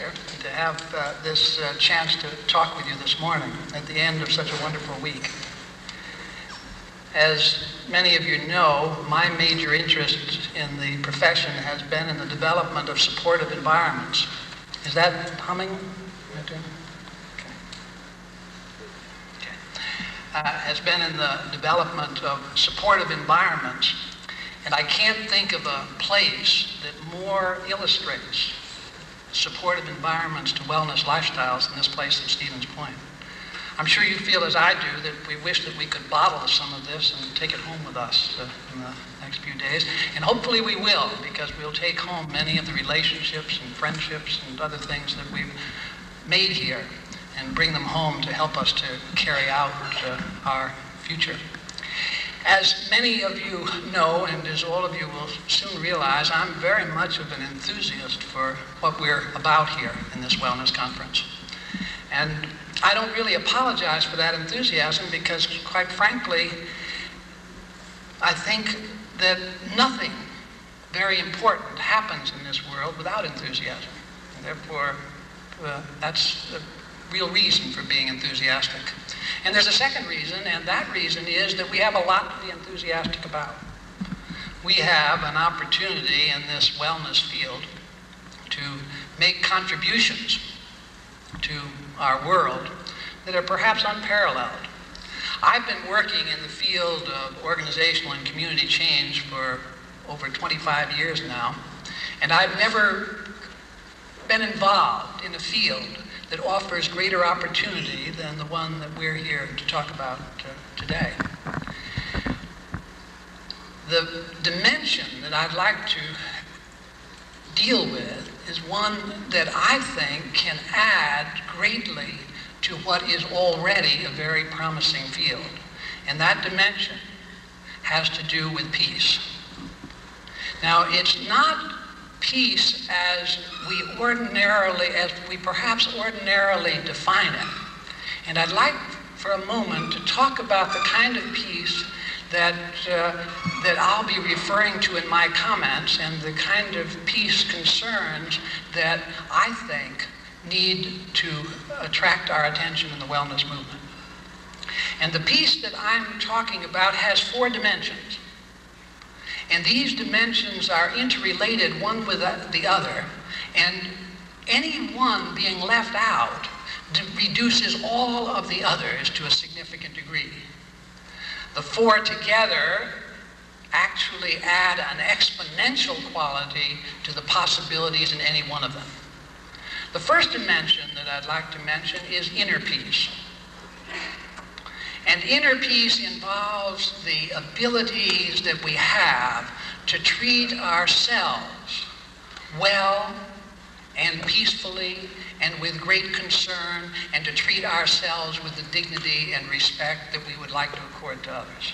here, and to have this chance to talk with you this morning at the end of such a wonderful week. As many of you know, my major interest in the profession has been in the development of supportive environments. Is that humming? Has been in the development of supportive environments, and I can't think of a place that more illustrates supportive environments to wellness lifestyles than this place at Stevens Point. I'm sure you feel as I do that we wish that we could bottle some of this and take it home with us in the next few days, and hopefully we will, because we'll take home many of the relationships and friendships and other things that we've made here and bring them home to help us to carry out our future. As many of you know, and as all of you will soon realize, I'm very much of an enthusiast for what we're about here in this wellness conference. And I don't really apologize for that enthusiasm because, quite frankly, I think that nothing very important happens in this world without enthusiasm. And therefore, that's the real reason for being enthusiastic. And there's a second reason, and that reason is that we have a lot to be enthusiastic about. We have an opportunity in this wellness field to make contributions to our world that are perhaps unparalleled. I've been working in the field of organizational and community change for over 25 years now, and I've never been involved in a field that offers greater opportunity than the one that we're here to talk about today. The dimension that I'd like to deal with is one that I think can add greatly to what is already a very promising field. And that dimension has to do with peace. Now, it's not peace as we perhaps ordinarily define it. And I'd like for a moment to talk about the kind of peace that I'll be referring to in my comments, and the kind of peace concerns that I think need to attract our attention in the wellness movement. And the peace that I'm talking about has 4 dimensions. And these dimensions are interrelated one with the other, and any one being left out reduces all of the others to a significant degree. The 4 together actually add an exponential quality to the possibilities in any one of them. The first dimension that I'd like to mention is inner peace. And inner peace involves the abilities that we have to treat ourselves well and peacefully and with great concern, and to treat ourselves with the dignity and respect that we would like to accord to others.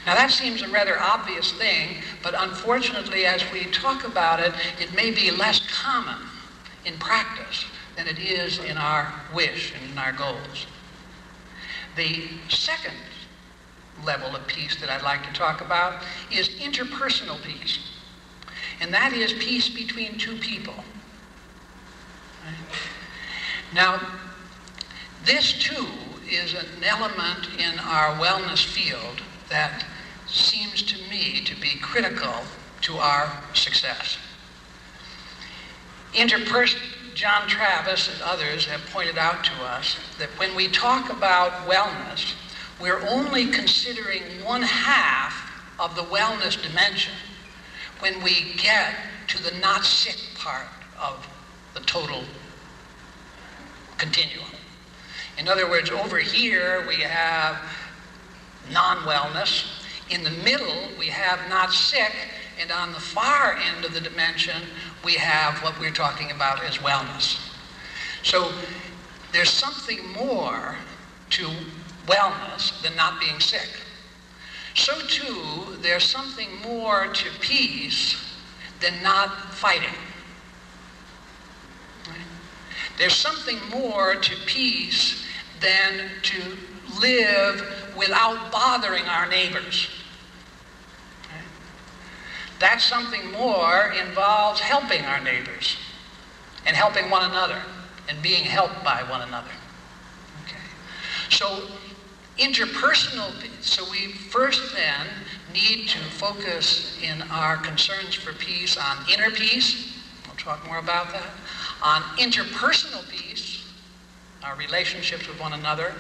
Now that seems a rather obvious thing, but unfortunately as we talk about it, it may be less common in practice than it is in our wish and in our goals. The second level of peace that I'd like to talk about is interpersonal peace. And that is peace between 2 people. Right? Now, this too is an element in our wellness field that seems to me to be critical to our success. John Travis and others have pointed out to us that when we talk about wellness, we're only considering 1/2 of the wellness dimension when we get to the not sick part of the total continuum. In other words, over here we have non-wellness, in the middle we have not sick, and on the far end of the dimension we have what we're talking about as wellness. So there's something more to wellness than not being sick. So too, there's something more to peace than not fighting. Right? There's something more to peace than to live without bothering our neighbors. That something more involves helping our neighbors. and helping one another and being helped by one another. Okay. So so we first then need to focus in our concerns for peace on inner peace. We'll talk more about that. On interpersonal peace, our relationships with one another,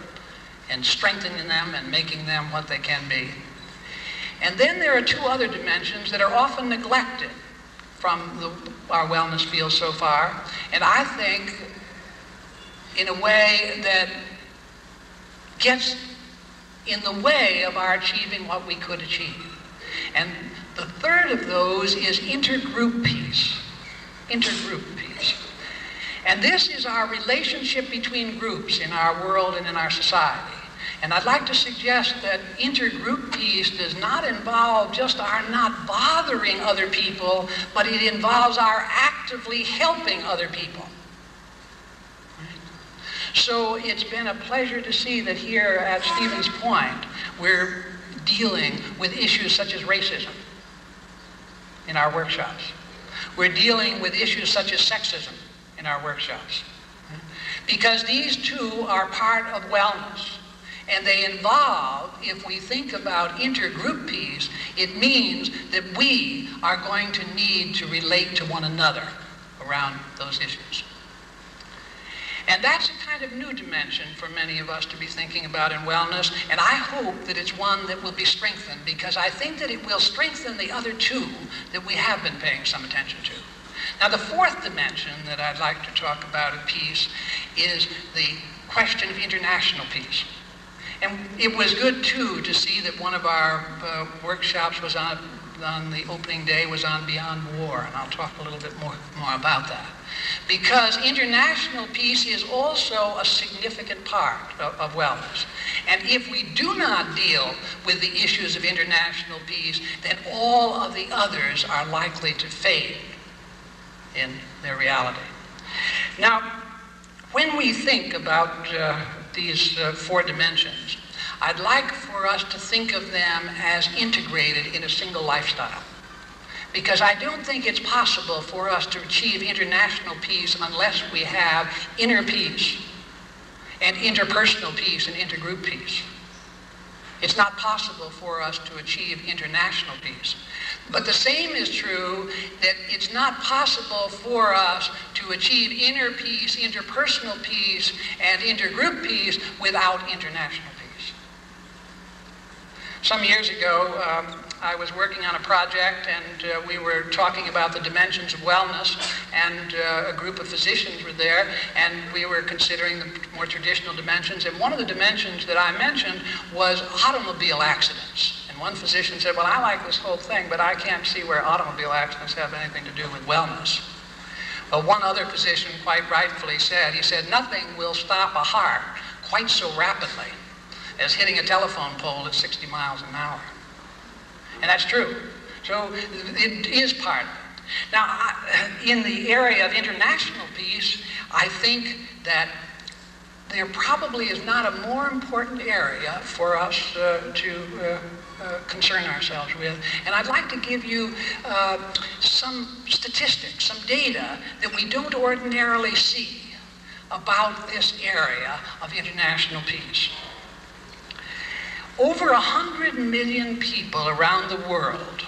and strengthening them and making them what they can be. And then there are two other dimensions that are often neglected from our wellness field so far, and I think in a way that gets in the way of our achieving what we could achieve. And the third of those is intergroup peace. Intergroup peace. And this is our relationship between groups in our world and in our society. And I'd like to suggest that intergroup peace does not involve just our not bothering other people, but it involves our actively helping other people. So it's been a pleasure to see that here at Stevens Point, we're dealing with issues such as racism in our workshops. We're dealing with issues such as sexism in our workshops. Because these two are part of wellness. And they involve, if we think about intergroup peace, it means that we are going to need to relate to one another around those issues. And that's a kind of new dimension for many of us to be thinking about in wellness, and I hope that it's one that will be strengthened, because I think that it will strengthen the other two that we have been paying some attention to. Now, the fourth dimension that I'd like to talk about of peace is the question of international peace. And it was good, too, to see that one of our workshops was on the opening day was on Beyond War, and I'll talk a little bit more about that. Because international peace is also a significant part of wellness. And if we do not deal with the issues of international peace, then all of the others are likely to fade in their reality. Now, when we think about these four dimensions, I'd like for us to think of them as integrated in a single lifestyle. Because I don't think it's possible for us to achieve international peace unless we have inner peace and interpersonal peace and intergroup peace. It's not possible for us to achieve international peace. But the same is true that it's not possible for us to achieve inner peace, interpersonal peace, and intergroup peace without international peace. Some years ago, I was working on a project, and we were talking about the dimensions of wellness, and a group of physicians were there, and we were considering the more traditional dimensions. And one of the dimensions that I mentioned was automobile accidents. And one physician said, well, I like this whole thing, but I can't see where automobile accidents have anything to do with wellness. Well, one other physician quite rightfully said, he said, nothing will stop a heart quite so rapidly as hitting a telephone pole at 60 miles an hour. And that's true. So it is part of it. Now, in the area of international peace, I think that there probably is not a more important area for us to concern ourselves with. And I'd like to give you some statistics, some data that we don't ordinarily see about this area of international peace. Over 100 million people around the world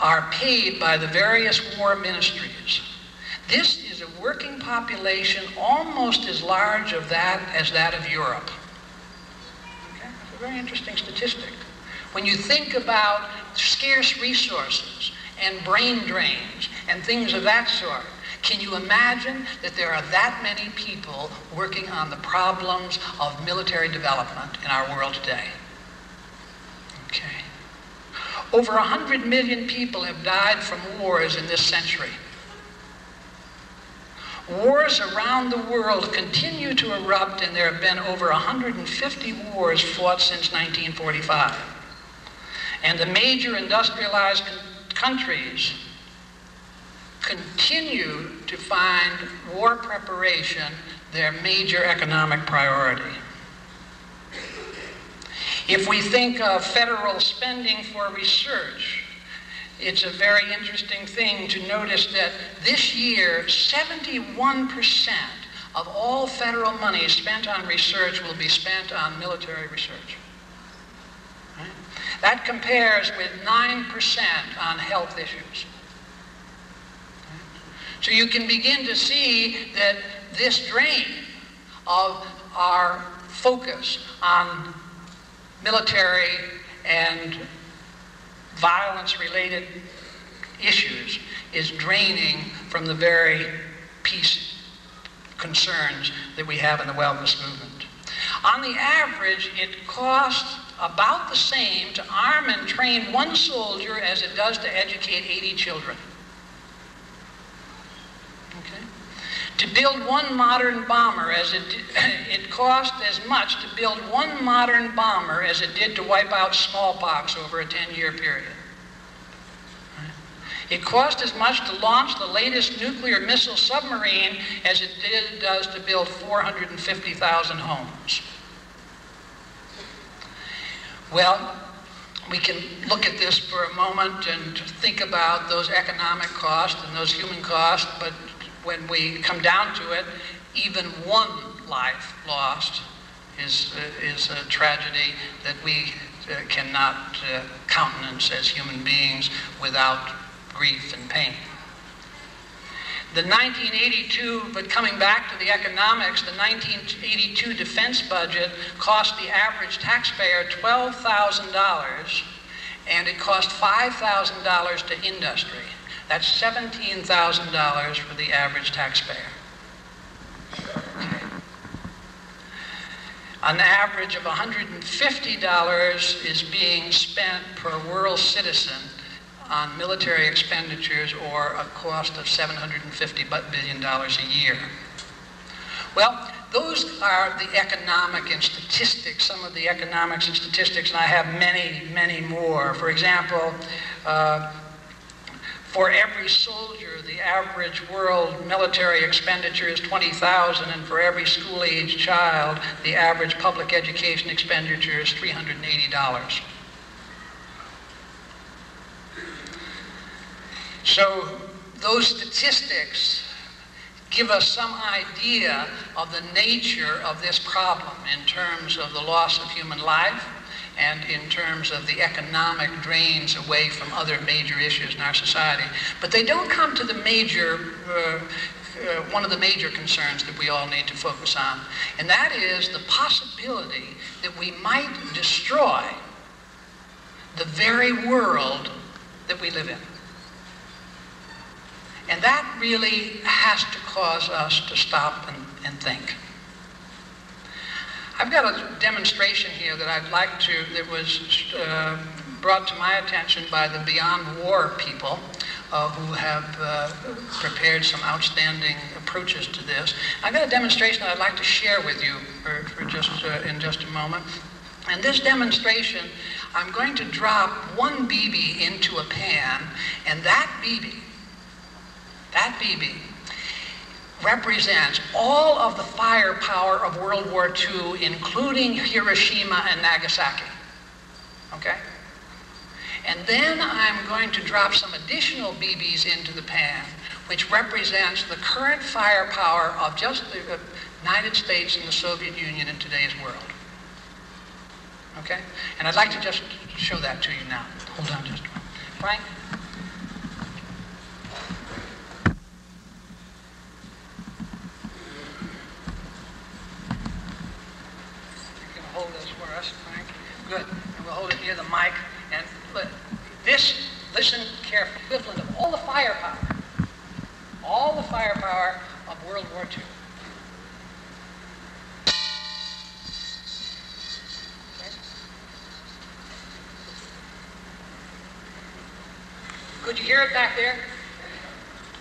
are paid by the various war ministries. This is a working population almost as large as that of Europe. Okay? That's a very interesting statistic. When you think about scarce resources and brain drains and things of that sort, can you imagine that there are that many people working on the problems of military development in our world today? Okay. Over 100 million people have died from wars in this century. Wars around the world continue to erupt, and there have been over 150 wars fought since 1945. And the major industrialized countries continue to find war preparation their major economic priority. If we think of federal spending for research, it's a very interesting thing to notice that this year, 71% of all federal money spent on research will be spent on military research. Right? That compares with 9% on health issues. Right? So you can begin to see that this drain of our focus on military and violence-related issues is draining from the very peace concerns that we have in the wellness movement. On the average, it costs about the same to arm and train one soldier as it does to educate 80 children. Okay? To build one modern bomber, it cost as much to build one modern bomber as it did to wipe out smallpox over a 10-year period. Right? It cost as much to launch the latest nuclear missile submarine as it does to build 450,000 homes. Well, we can look at this for a moment and think about those economic costs and those human costs, but when we come down to it, even one life lost is a tragedy that we cannot countenance as human beings without grief and pain. The 1982, but coming back to the economics, the 1982 defense budget cost the average taxpayer $12,000, and it cost $5,000 to industry. That's $17,000 for the average taxpayer. Okay. An average of $150 is being spent per world citizen on military expenditures, or a cost of $750 billion a year. Well, those are the economic and statistics, some of the economics and statistics, and I have many, many more. For example, for every soldier, the average world military expenditure is $20,000, and for every school-age child, the average public education expenditure is $380. So those statistics give us some idea of the nature of this problem in terms of the loss of human life and in terms of the economic drains away from other major issues in our society. But they don't come to the major, one of the major concerns that we all need to focus on, and that is the possibility that we might destroy the very world that we live in. And that really has to cause us to stop and think. I've got a demonstration here that I'd like to, that was brought to my attention by the Beyond War people who have prepared some outstanding approaches to this. I've got a demonstration that I'd like to share with you in just a moment. And this demonstration, I'm going to drop one BB into a pan, and that BB represents all of the firepower of World War II, including Hiroshima and Nagasaki. Okay? And then I'm going to drop some additional BBs into the pan, which represents the current firepower of just the United States and the Soviet Union in today's world. Okay? And I'd like to just show that to you now. Hold on just a moment. Frank? Hold this for us, Frank. Good. And we'll hold it near the mic. And this, listen carefully, equivalent of all the firepower of World War II. Okay. Could you hear it back there?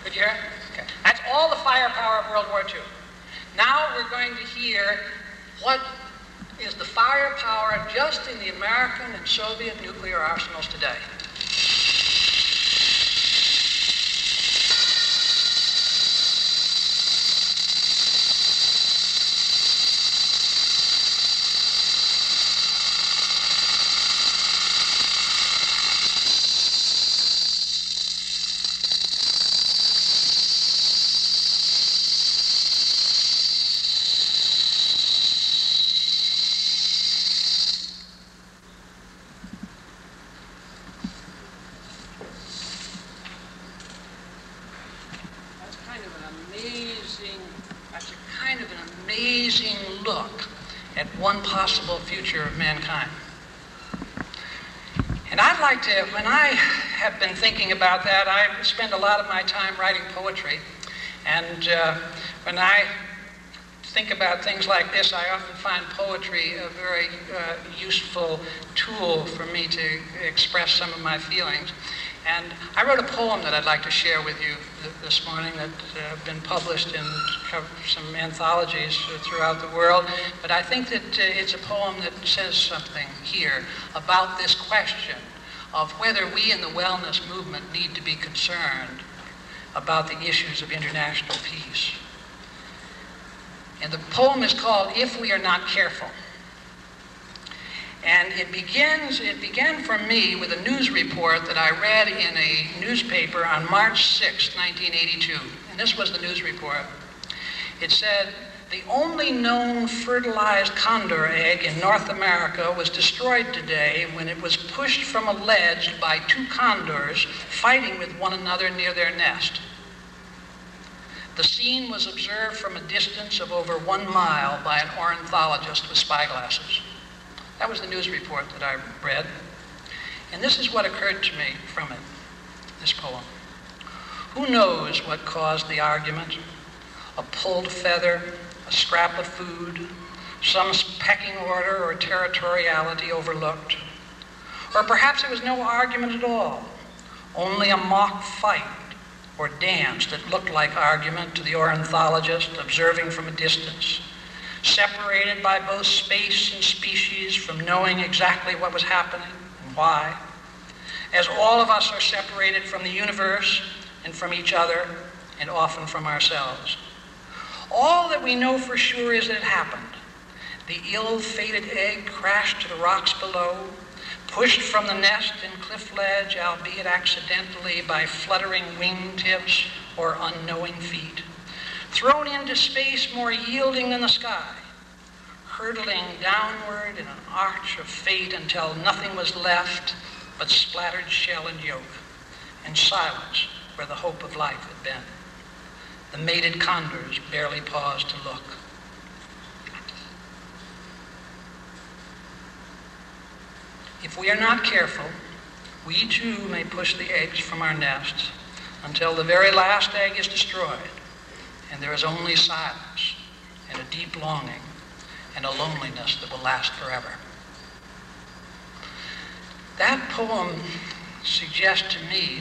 Could you hear it? Okay. That's all the firepower of World War II. Now we're going to hear what is the firepower just in the American and Soviet nuclear arsenals today. amazing look at one possible future of mankind. And I'd like to, when I have been thinking about that, I spend a lot of my time writing poetry. And when I think about things like this, I often find poetry a very useful tool for me to express some of my feelings. And I wrote a poem that I'd like to share with you this morning that have been published in some anthologies throughout the world. But I think that it's a poem that says something here about this question of whether we in the wellness movement need to be concerned about the issues of international peace. And the poem is called If We Are Not Careful. And it began for me with a news report that I read in a newspaper on March 6, 1982. And this was the news report. It said, the only known fertilized condor egg in North America was destroyed today when it was pushed from a ledge by two condors fighting with one another near their nest. The scene was observed from a distance of over 1 mile by an ornithologist with spyglasses. That was the news report that I read. And this is what occurred to me from it, this poem. Who knows what caused the argument? A pulled feather, a scrap of food, some pecking order or territoriality overlooked. Or perhaps it was no argument at all, only a mock fight or dance that looked like argument to the ornithologist observing from a distance, separated by both space and species from knowing exactly what was happening and why, as all of us are separated from the universe and from each other and often from ourselves. All that we know for sure is that it happened. The ill-fated egg crashed to the rocks below, pushed from the nest and cliff ledge, albeit accidentally by fluttering wingtips or unknowing feet, thrown into space more yielding than the sky, hurtling downward in an arch of fate until nothing was left but splattered shell and yolk, and silence where the hope of life had been. The mated condors barely paused to look. If we are not careful, we too may push the eggs from our nests until the very last egg is destroyed, and there is only silence and a deep longing and a loneliness that will last forever. That poem suggests to me,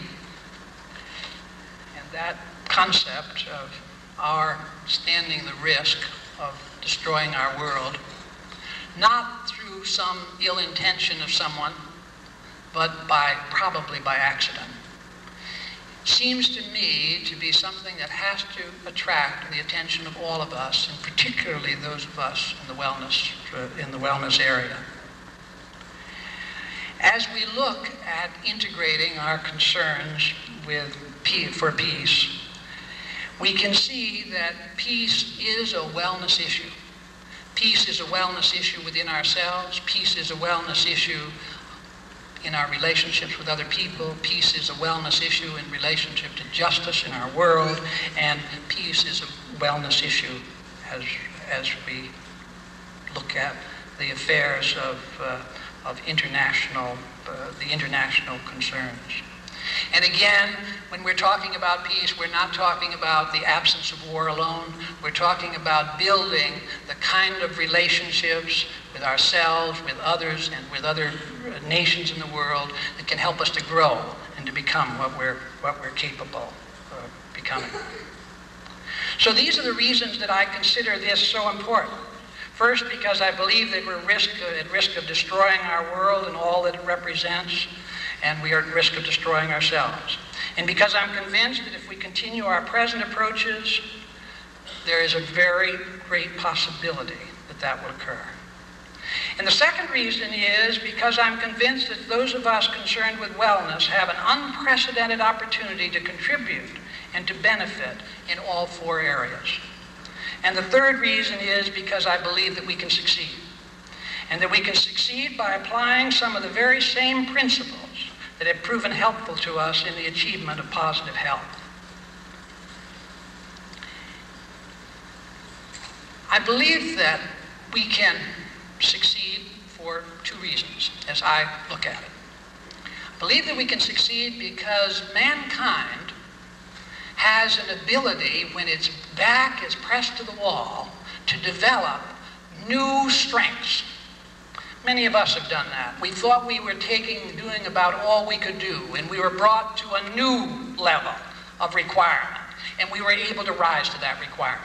and that concept of our standing the risk of destroying our world, not through some ill intention of someone, but probably by accident, seems to me to be something that has to attract the attention of all of us, and particularly those of us in the wellness area. As we look at integrating our concerns for peace, we can see that peace is a wellness issue. Peace is a wellness issue within ourselves. Peace is a wellness issue in our relationships with other people. Peace is a wellness issue in relationship to justice in our world. And peace is a wellness issue as we look at the affairs of the international concerns. And again, when we're talking about peace, we're not talking about the absence of war alone. We're talking about building the kind of relationships with ourselves, with others, and with other nations in the world that can help us to grow and to become what we're capable of becoming. So these are the reasons that I consider this so important. First, because I believe that we're at risk of destroying our world and all that it represents, and we are at risk of destroying ourselves. And because I'm convinced that if we continue our present approaches, there is a very great possibility that that will occur. And the second reason is because I'm convinced that those of us concerned with wellness have an unprecedented opportunity to contribute and to benefit in all four areas. And the third reason is because I believe that we can succeed. And that we can succeed by applying some of the very same principles that have proven helpful to us in the achievement of positive health. I believe that we can succeed for two reasons, as I look at it. I believe that we can succeed because mankind has an ability, when its back is pressed to the wall, to develop new strengths. Many of us have done that. We thought we were doing about all we could do, and we were brought to a new level of requirement, and we were able to rise to that requirement.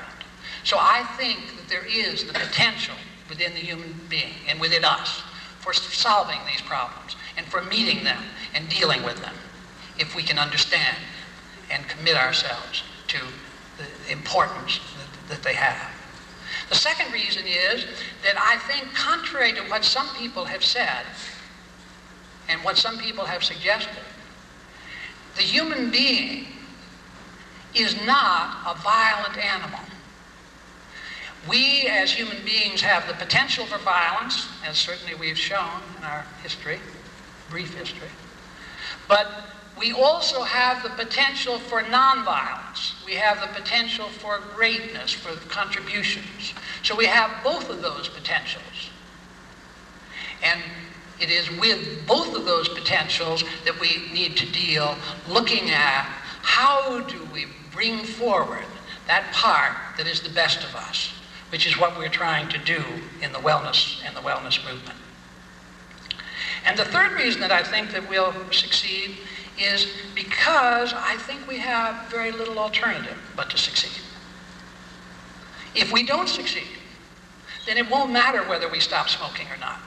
So I think that there is the potential within the human being and within us for solving these problems and for meeting them and dealing with them, if we can understand and commit ourselves to the importance that they have. The second reason is that I think, contrary to what some people have said and what some people have suggested, the human being is not a violent animal. We as human beings have the potential for violence, as certainly we've shown in our history, brief history, but we also have the potential for nonviolence. We have the potential for greatness, for contributions. So we have both of those potentials. And it is with both of those potentials that we need to deal, looking at how do we bring forward that part that is the best of us, which is what we're trying to do in the wellness and the wellness movement. And the third reason that I think that we'll succeed is because I think we have very little alternative but to succeed. If we don't succeed, then it won't matter whether we stop smoking or not.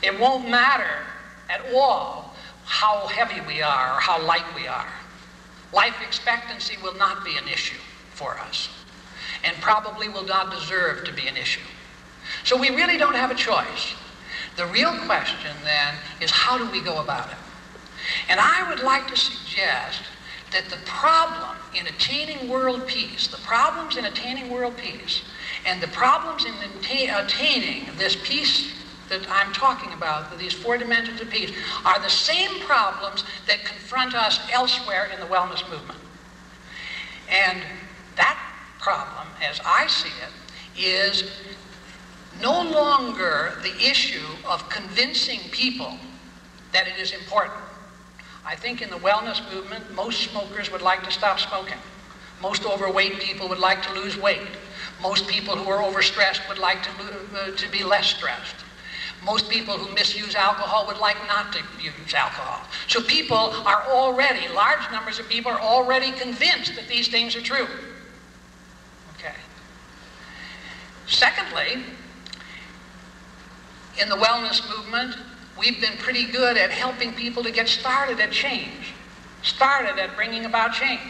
It won't matter at all how heavy we are or how light we are. Life expectancy will not be an issue for us, and probably will not deserve to be an issue. So we really don't have a choice. The real question then is, how do we go about it? And I would like to suggest that the problem in attaining world peace, the problems in attaining world peace, and the problems in attaining this peace that I'm talking about, these four dimensions of peace, are the same problems that confront us elsewhere in the wellness movement. And that problem, as I see it, is no longer the issue of convincing people that it is important. I think in the wellness movement, most smokers would like to stop smoking. Most overweight people would like to lose weight. Most people who are overstressed would like to be less stressed. Most people who misuse alcohol would like not to use alcohol. So people are already, large numbers of people are already convinced that these things are true. Okay. Secondly, in the wellness movement, we've been pretty good at helping people to get started at change, started at bringing about change.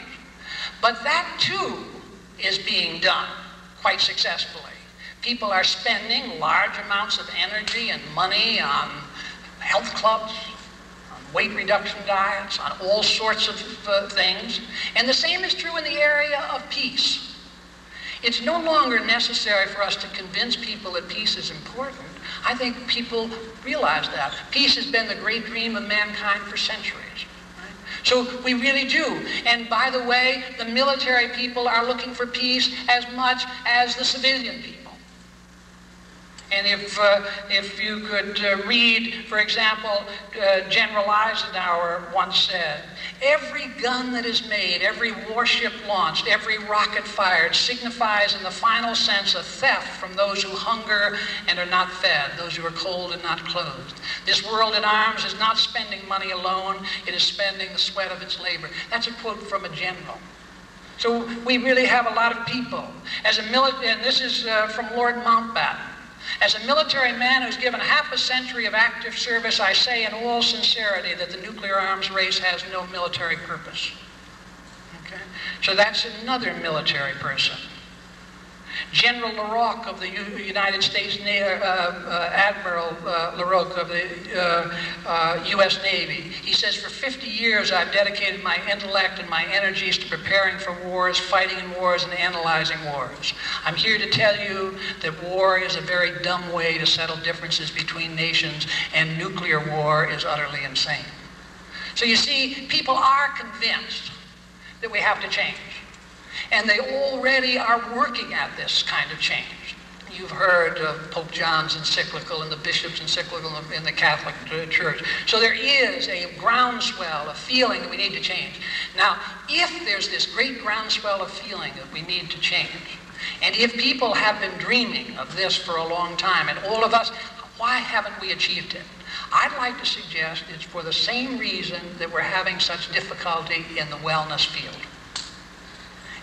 But that too is being done quite successfully. People are spending large amounts of energy and money on health clubs, on weight reduction diets, on all sorts of things. And the same is true in the area of peace. It's no longer necessary for us to convince people that peace is important. I think people realize that. Peace has been the great dream of mankind for centuries. Right? So we really do. And by the way, the military people are looking for peace as much as the civilian people. And if you could read, for example, General Eisenhower once said, every gun that is made, every warship launched, every rocket fired signifies in the final sense a theft from those who hunger and are not fed, those who are cold and not clothed. This world in arms is not spending money alone, it is spending the sweat of its labor. That's a quote from a general. So we really have a lot of people. And this is from Lord Mountbatten. As a military man who's given half a century of active service, I say in all sincerity that the nuclear arms race has no military purpose. Okay? So that's another military person. General LaRocque of the United States, Admiral LaRocque of the U.S. Navy, he says, for 50 years I've dedicated my intellect and my energies to preparing for wars, fighting in wars, and analyzing wars. I'm here to tell you that war is a very dumb way to settle differences between nations, and nuclear war is utterly insane. So you see, people are convinced that we have to change. And they already are working at this kind of change. You've heard of Pope John's encyclical and the bishop's encyclical in the Catholic Church. So there is a groundswell, a feeling that we need to change. Now, if there's this great groundswell of feeling that we need to change, and if people have been dreaming of this for a long time, and all of us, why haven't we achieved it? I'd like to suggest it's for the same reason that we're having such difficulty in the wellness field.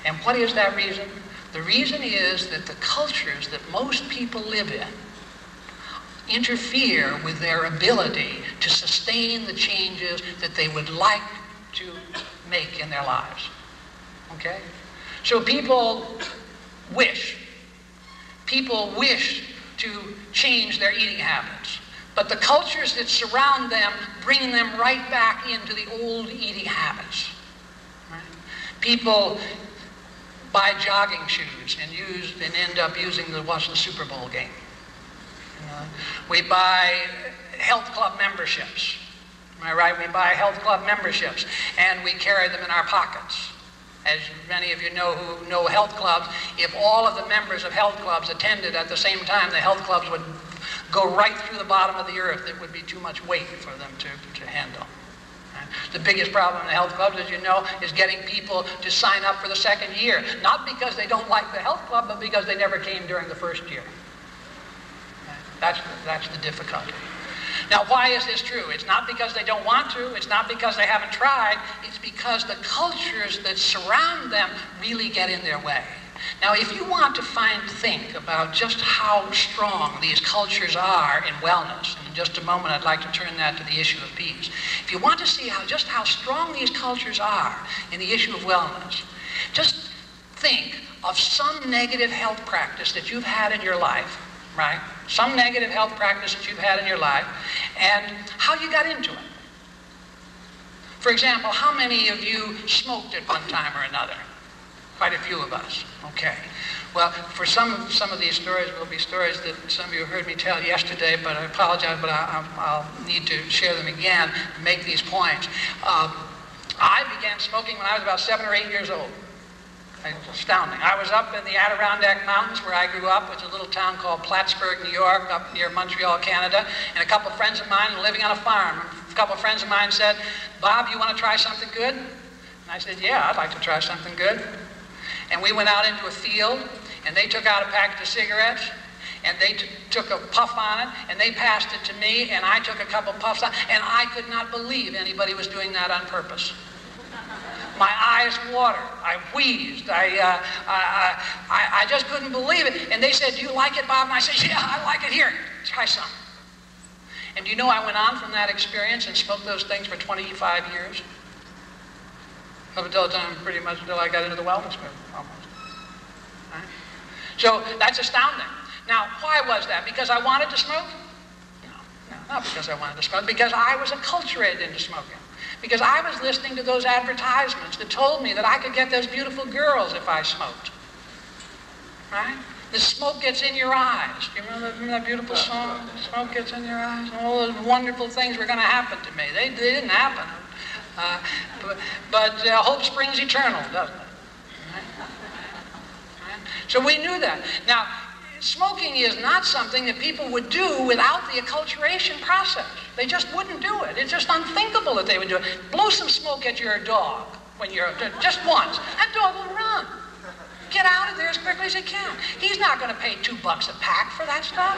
And what is that reason? The reason is that the cultures that most people live in interfere with their ability to sustain the changes that they would like to make in their lives. Okay? So people wish to change their eating habits, but the cultures that surround them bring them right back into the old eating habits. Right? People buy jogging shoes and end up using them to watch the Super Bowl game. We buy health club memberships. Am I right? We buy health club memberships and we carry them in our pockets. As many of you know who know health clubs, if all of the members of health clubs attended at the same time, the health clubs would go right through the bottom of the earth. It would be too much weight for them to handle. The biggest problem in the health clubs, as you know, is getting people to sign up for the second year. Not because they don't like the health club, but because they never came during the first year. That's the difficulty. Now, why is this true? It's not because they don't want to. It's not because they haven't tried. It's because the cultures that surround them really get in their way. Now, if you want to think about just how strong these cultures are in wellness, and in just a moment I'd like to turn that to the issue of peace. If you want to see just how strong these cultures are in the issue of wellness, just think of some negative health practice that you've had in your life, right? Some negative health practice that you've had in your life, and how you got into it. For example, how many of you smoked at one time or another? Quite a few of us. Okay. Well, for some of these stories will be stories that some of you heard me tell yesterday, but I apologize, but I'll need to share them again to make these points. I began smoking when I was about 7 or 8 years old. It's astounding. I was up in the Adirondack Mountains where I grew up. It's a little town called Plattsburgh, New York, up near Montreal, Canada. And a couple of friends of mine were living on a farm. A couple of friends of mine said, "Bob, you want to try something good?" And I said, "Yeah, I'd like to try something good." And we went out into a field, and they took out a package of cigarettes, and they took a puff on it, and they passed it to me, and I took a couple puffs on it, and I could not believe anybody was doing that on purpose. My eyes watered. I wheezed. I just couldn't believe it. And they said, "Do you like it, Bob?" And I said, "Yeah, I like it. Here, try some." And do you know I went on from that experience and smoked those things for 25 years? Up until the time, pretty much until I got into the wellness movement, almost. Right? So that's astounding. Now, why was that? Because I wanted to smoke? No, not because I wanted to smoke. Because I was acculturated into smoking. Because I was listening to those advertisements that told me that I could get those beautiful girls if I smoked. Right? The smoke gets in your eyes. Do you remember that beautiful song? The smoke gets in your eyes. All those wonderful things were going to happen to me. They didn't happen. But hope springs eternal, doesn't it? Right? Right? So we knew that. Now, smoking is not something that people would do without the acculturation process. They just wouldn't do it. It's just unthinkable that they would do it. Blow some smoke at your dog when you're just once. That dog will run. Get out of there as quickly as he can. He's not going to pay $2 a pack for that stuff.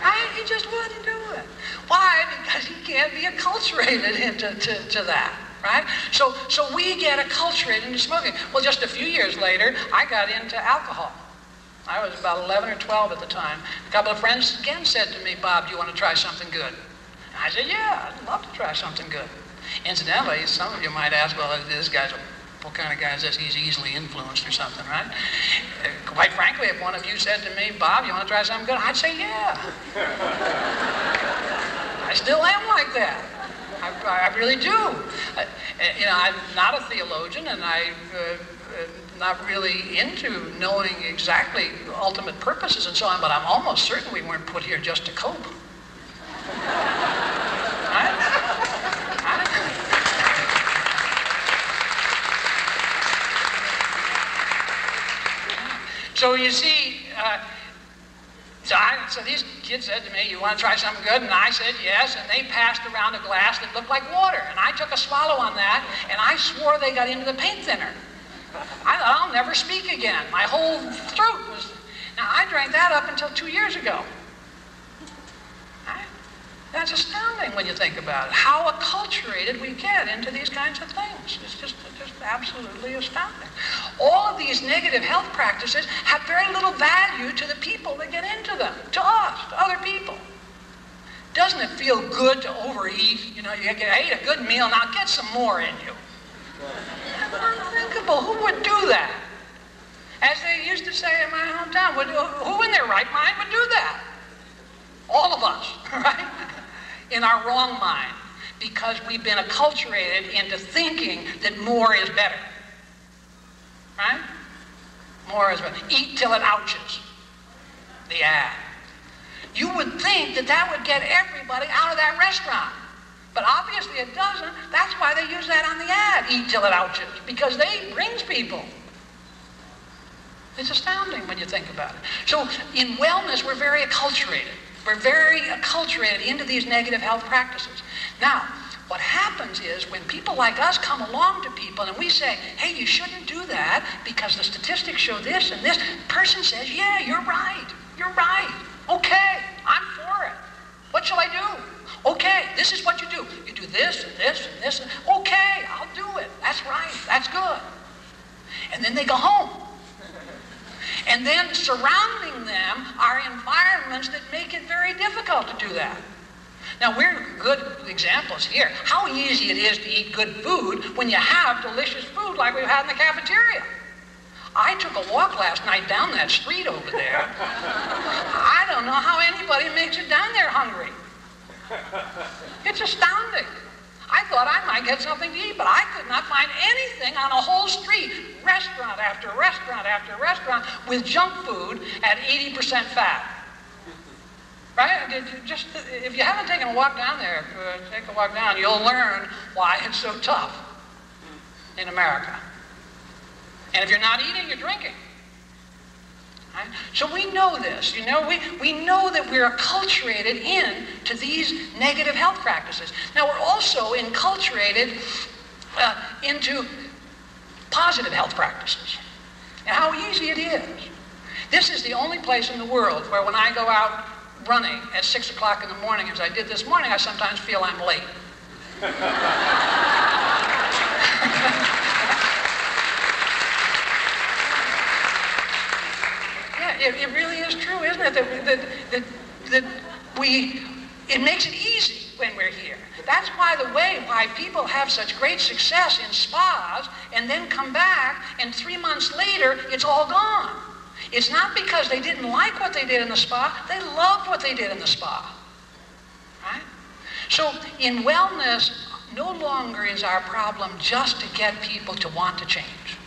Right? He just wouldn't do it. Why? Because he can't be acculturated into that. Right? So we get acculturated into smoking. Well, just a few years later, I got into alcohol. I was about 11 or 12 at the time. A couple of friends again said to me, "Bob, do you want to try something good?" And I said, "Yeah, I'd love to try something good." Incidentally, some of you might ask, "Well, this guy's what kind of guy is this? He's easily influenced or something, right?" Quite frankly, if one of you said to me, "Bob, you want to try something good?" I'd say, "Yeah." I still am like that. I really do. I'm not a theologian, and I'm not really into knowing exactly ultimate purposes and so on, but I'm almost certain we weren't put here just to cope. Right? So you see, so these kids said to me, you want to try something good? And I said yes, and they passed around a glass that looked like water. And I took a swallow on that, and I swore they got into the paint thinner. I thought, I'll never speak again. My whole throat was... Now, I drank that up until 2 years ago. That's astounding when you think about it. How acculturated we get into these kinds of things. It's just absolutely astounding. All of these negative health practices have very little value to the people that get into them, to us, to other people. Doesn't it feel good to overeat? You know, you ate a good meal, now get some more in you. Unthinkable. Who would do that? As they used to say in my hometown, who in their right mind would do that? All of us, right? In our wrong mind, because we've been acculturated into thinking that more is better. Right? More is better. Eat till it ouches. The ad. You would think that that would get everybody out of that restaurant. But obviously it doesn't. That's why they use that on the ad, eat till it ouches, because they brings people. It's astounding when you think about it. So in wellness, we're very acculturated. We're very acculturated into these negative health practices. Now, what happens is when people like us come along to people and we say, hey, you shouldn't do that because the statistics show this and this, the person says, yeah, you're right. You're right. Okay, I'm for it. What shall I do? Okay, this is what you do. You do this and this and this. Okay, I'll do it. That's right. That's good. And then they go home. And then surrounding them are environments that make it very difficult to do that. Now, we're good examples here. How easy it is to eat good food when you have delicious food like we've had in the cafeteria. I took a walk last night down that street over there. I don't know how anybody makes it down there hungry. It's astounding. I thought I might get something to eat, but I could not find anything on a whole street, restaurant after restaurant after restaurant, with junk food at 80% fat. Right? Just, if you haven't taken a walk down there, take a walk down, you'll learn why it's so tough in America. And if you're not eating, you're drinking. Right? So we know this, you know, we know that we're acculturated into these negative health practices. Now we're also enculturated into positive health practices. And how easy it is. This is the only place in the world where when I go out running at 6 o'clock in the morning, as I did this morning, I sometimes feel I'm late. It really is true, isn't it? That it makes it easy when we're here. That's why people have such great success in spas and then come back and 3 months later it's all gone. It's not because they didn't like what they did in the spa, they loved what they did in the spa. Right? So in wellness, no longer is our problem just to get people to want to change.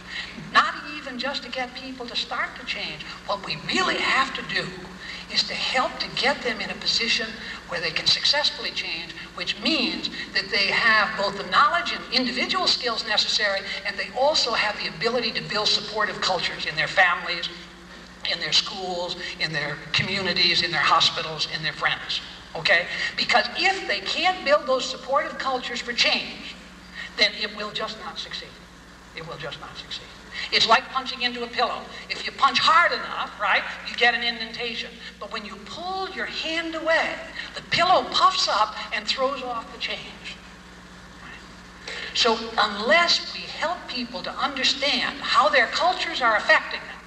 Not even just to get people to start to change. What we really have to do is to help to get them in a position where they can successfully change, which means that they have both the knowledge and individual skills necessary, and they also have the ability to build supportive cultures in their families, in their schools, in their communities, in their hospitals, in their friends. Okay? Because if they can't build those supportive cultures for change, then it will just not succeed. It will just not succeed. It's like punching into a pillow. If you punch hard enough, right, you get an indentation. But when you pull your hand away, the pillow puffs up and throws off the change. Right? So unless we help people to understand how their cultures are affecting them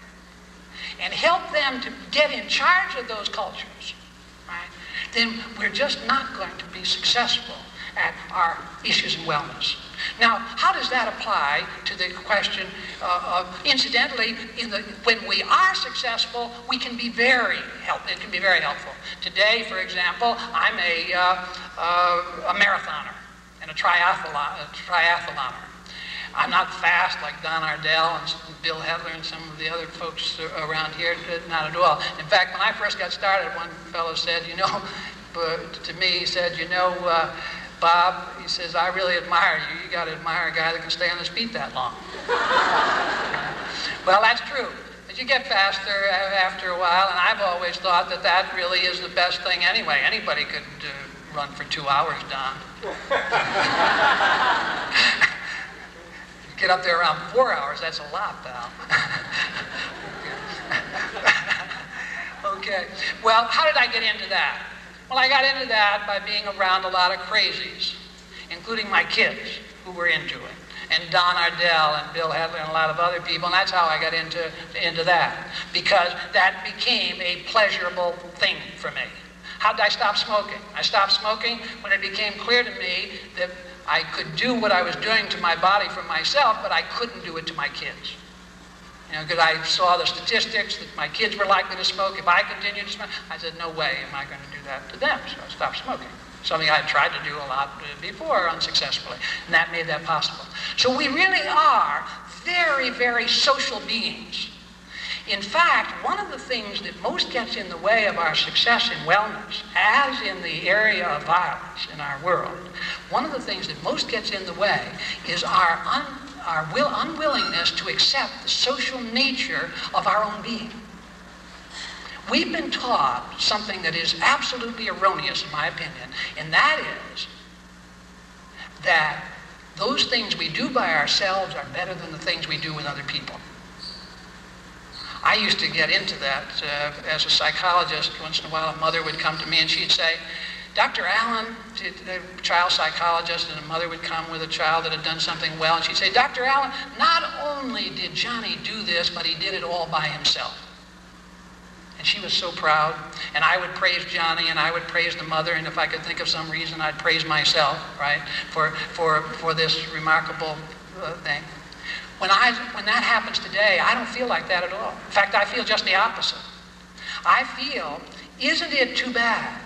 and help them to get in charge of those cultures, right, then we're just not going to be successful at our issues in wellness. Now, how does that apply to the question incidentally, when we are successful, we can be very helpful. It can be very helpful. Today, for example, I'm a marathoner and a triathloner. I'm not fast like Don Ardell and Bill Hedler and some of the other folks around here, not at all. In fact, when I first got started, one fellow said, to me, he said, Bob, he says, I really admire you. You got to admire a guy that can stay on his feet that long. Well, that's true. you get faster after a while, and I've always thought that that really is the best thing anyway. Anybody could run for 2 hours, Don. Get up there around 4 hours, that's a lot, pal. Okay, well, how did I get into that? Well, I got into that by being around a lot of crazies, including my kids who were into it, and Don Ardell and Bill Hedler and a lot of other people, and that's how I got into that, because that became a pleasurable thing for me. How did I stop smoking? I stopped smoking when it became clear to me that I could do what I was doing to my body for myself, but I couldn't do it to my kids. You know, because I saw the statistics that my kids were likely to smoke. If I continued to smoke, I said, no way am I going to do that to them. So I stopped smoking. Something I had tried to do a lot before unsuccessfully. And that made that possible. So we really are very, very social beings. In fact, one of the things that most gets in the way of our success in wellness, as in the area of violence in our world, one of the things that most gets in the way is our unwillingness to accept the social nature of our own being. We've been taught something that is absolutely erroneous, in my opinion, and that is that those things we do by ourselves are better than the things we do with other people. I used to get into that as a psychologist. Once in a while, a mother would come to me and she'd say, Dr. Allen, a child psychologist, and a mother would come with a child that had done something well, and she'd say, Dr. Allen, not only did Johnny do this, but he did it all by himself. And she was so proud, and I would praise Johnny, and I would praise the mother, and if I could think of some reason, I'd praise myself, right, for this remarkable thing. When that happens today, I don't feel like that at all. In fact, I feel just the opposite. I feel, isn't it too bad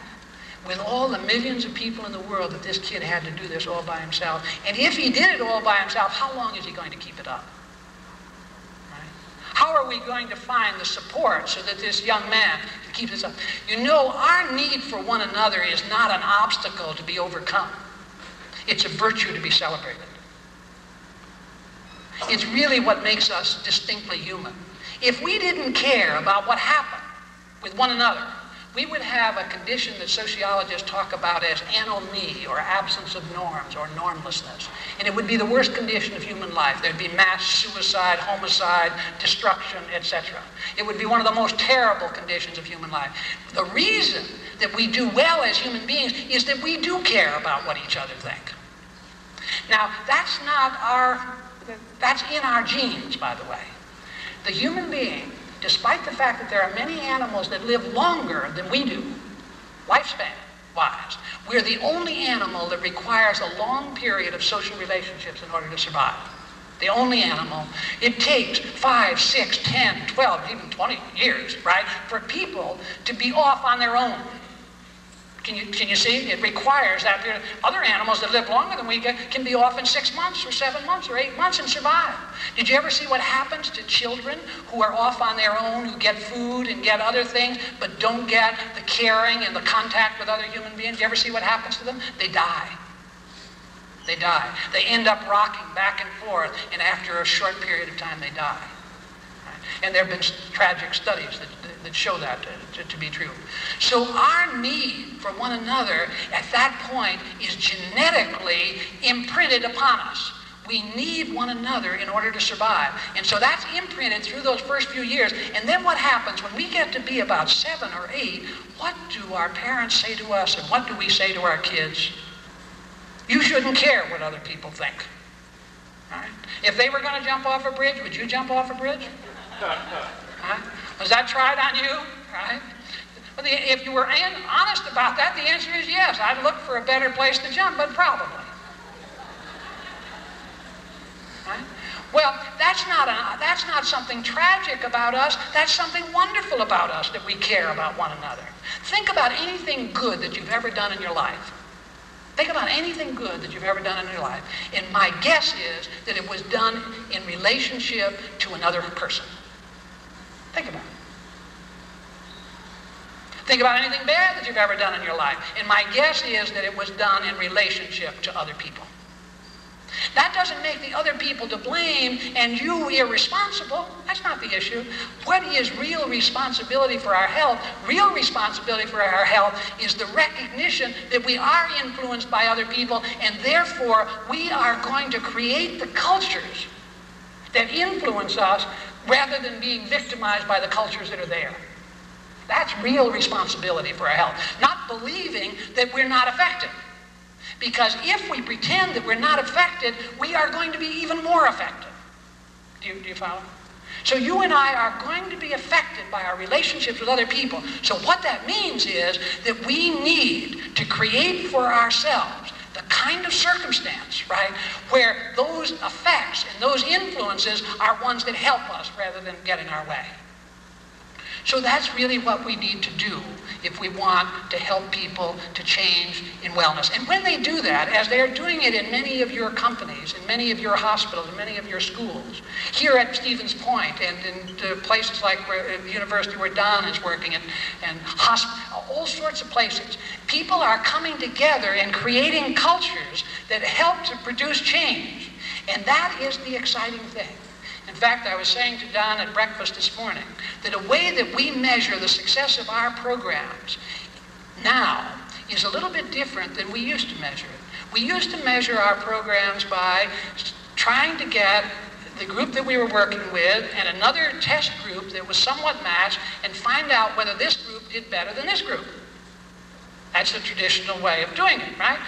with all the millions of people in the world that this kid had to do this all by himself? And if he did it all by himself, how long is he going to keep it up? Right? How are we going to find the support so that this young man can keep this up? You know, our need for one another is not an obstacle to be overcome. It's a virtue to be celebrated. It's really what makes us distinctly human. If we didn't care about what happened with one another, we would have a condition that sociologists talk about as anomie, or absence of norms, or normlessness. And it would be the worst condition of human life. There'd be mass suicide, homicide, destruction, etc. It would be one of the most terrible conditions of human life. The reason that we do well as human beings is that we do care about what each other think. Now, that's in our genes, by the way. The human being, despite the fact that there are many animals that live longer than we do, lifespan-wise, we're the only animal that requires a long period of social relationships in order to survive. The only animal. It takes 5, 6, 10, 12, even 20 years, right, for people to be off on their own. Can you see? It requires that. Other animals that live longer than we can be off in 6 months or 7 months or 8 months and survive. Did you ever see what happens to children who are off on their own, who get food and get other things, but don't get the caring and the contact with other human beings? Did you ever see what happens to them? They die. They die. They end up rocking back and forth, and after a short period of time, they die. And there have been tragic studies that show that to be true. So our need for one another at that point is genetically imprinted upon us. We need one another in order to survive. And so that's imprinted through those first few years. And then what happens when we get to be about 7 or 8, what do our parents say to us and what do we say to our kids? You shouldn't care what other people think. All right? If they were going to jump off a bridge, would you jump off a bridge? Right? Was that tried on you? Right? Well, if you were honest about that, the answer is yes. I'd look for a better place to jump, but probably. Right? Well, that's not something tragic about us. That's something wonderful about us, that we care about one another. Think about anything good that you've ever done in your life. Think about anything good that you've ever done in your life. And my guess is that it was done in relationship to another person. Think about it. Think about anything bad that you've ever done in your life. And my guess is that it was done in relationship to other people. That doesn't make the other people to blame and you irresponsible. That's not the issue. What is real responsibility for our health? Real responsibility for our health is the recognition that we are influenced by other people, and therefore we are going to create the cultures that influence us rather than being victimized by the cultures that are there. That's real responsibility for our health. Not believing that we're not affected. Because if we pretend that we're not affected, we are going to be even more affected. Do you follow? So you and I are going to be affected by our relationships with other people. So what that means is that we need to create for ourselves the kind of circumstance, right, where those effects and those influences are ones that help us rather than get in our way. So that's really what we need to do if we want to help people to change in wellness. And when they do that, as they're doing it in many of your companies, in many of your hospitals, in many of your schools, here at Stevens Point and in places like the university where Don is working and all sorts of places, people are coming together and creating cultures that help to produce change. And that is the exciting thing. In fact, I was saying to Don at breakfast this morning that a way that we measure the success of our programs now is a little bit different than we used to measure it. We used to measure our programs by trying to get the group that we were working with and another test group that was somewhat matched and find out whether this group did better than this group. That's the traditional way of doing it, right?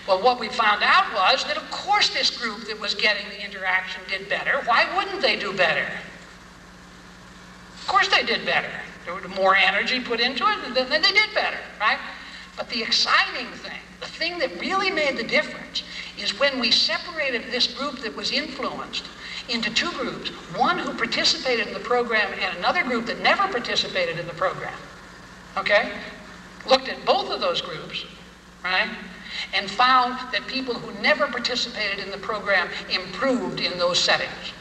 Well, what we found out was that, of course, this group that was getting the interaction did better. Why wouldn't they do better? Of course they did better. There was more energy put into it, and then they did better, right? But the exciting thing, the thing that really made the difference, is when we separated this group that was influenced into two groups, one who participated in the program and another group that never participated in the program, okay? Looked at both of those groups, right? And found that people who never participated in the program improved in those settings.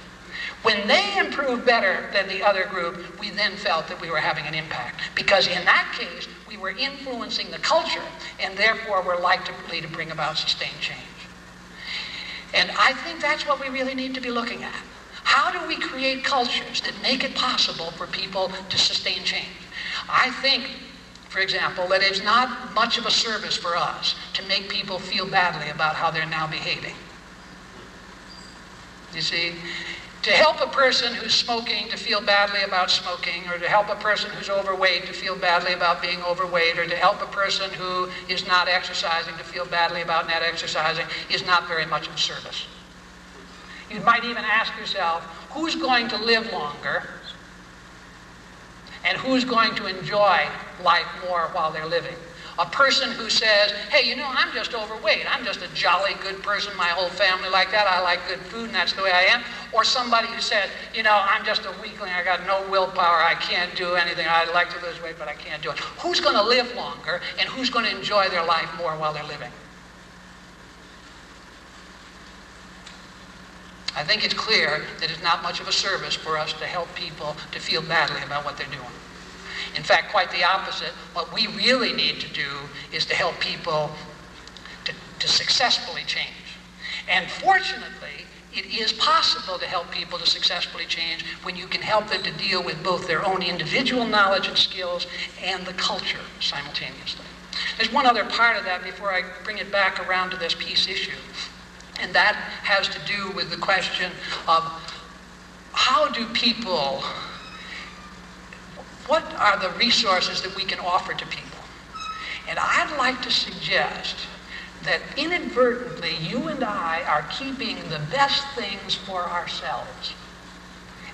When they improved better than the other group, we then felt that we were having an impact. Because in that case, we were influencing the culture, and therefore were likely to bring about sustained change. And I think that's what we really need to be looking at. How do we create cultures that make it possible for people to sustain change? I think, for example, that it's not much of a service for us to make people feel badly about how they're now behaving. You see, to help a person who's smoking to feel badly about smoking, or to help a person who's overweight to feel badly about being overweight, or to help a person who is not exercising to feel badly about not exercising is not very much of a service. You might even ask yourself, who's going to live longer? And who's going to enjoy life more while they're living? A person who says, hey, you know, I'm just overweight. I'm just a jolly good person. My whole family like that. I like good food, and that's the way I am. Or somebody who says, you know, I'm just a weakling. I got no willpower. I can't do anything. I'd like to lose weight, but I can't do it. Who's going to live longer, and who's going to enjoy their life more while they're living? I think it's clear that it's not much of a service for us to help people to feel badly about what they're doing. In fact, quite the opposite. What we really need to do is to help people to successfully change. And fortunately, it is possible to help people to successfully change when you can help them to deal with both their own individual knowledge and skills and the culture simultaneously. There's one other part of that before I bring it back around to this peace issue. And that has to do with the question of how do people, what are the resources that we can offer to people? And I'd like to suggest that inadvertently you and I are keeping the best things for ourselves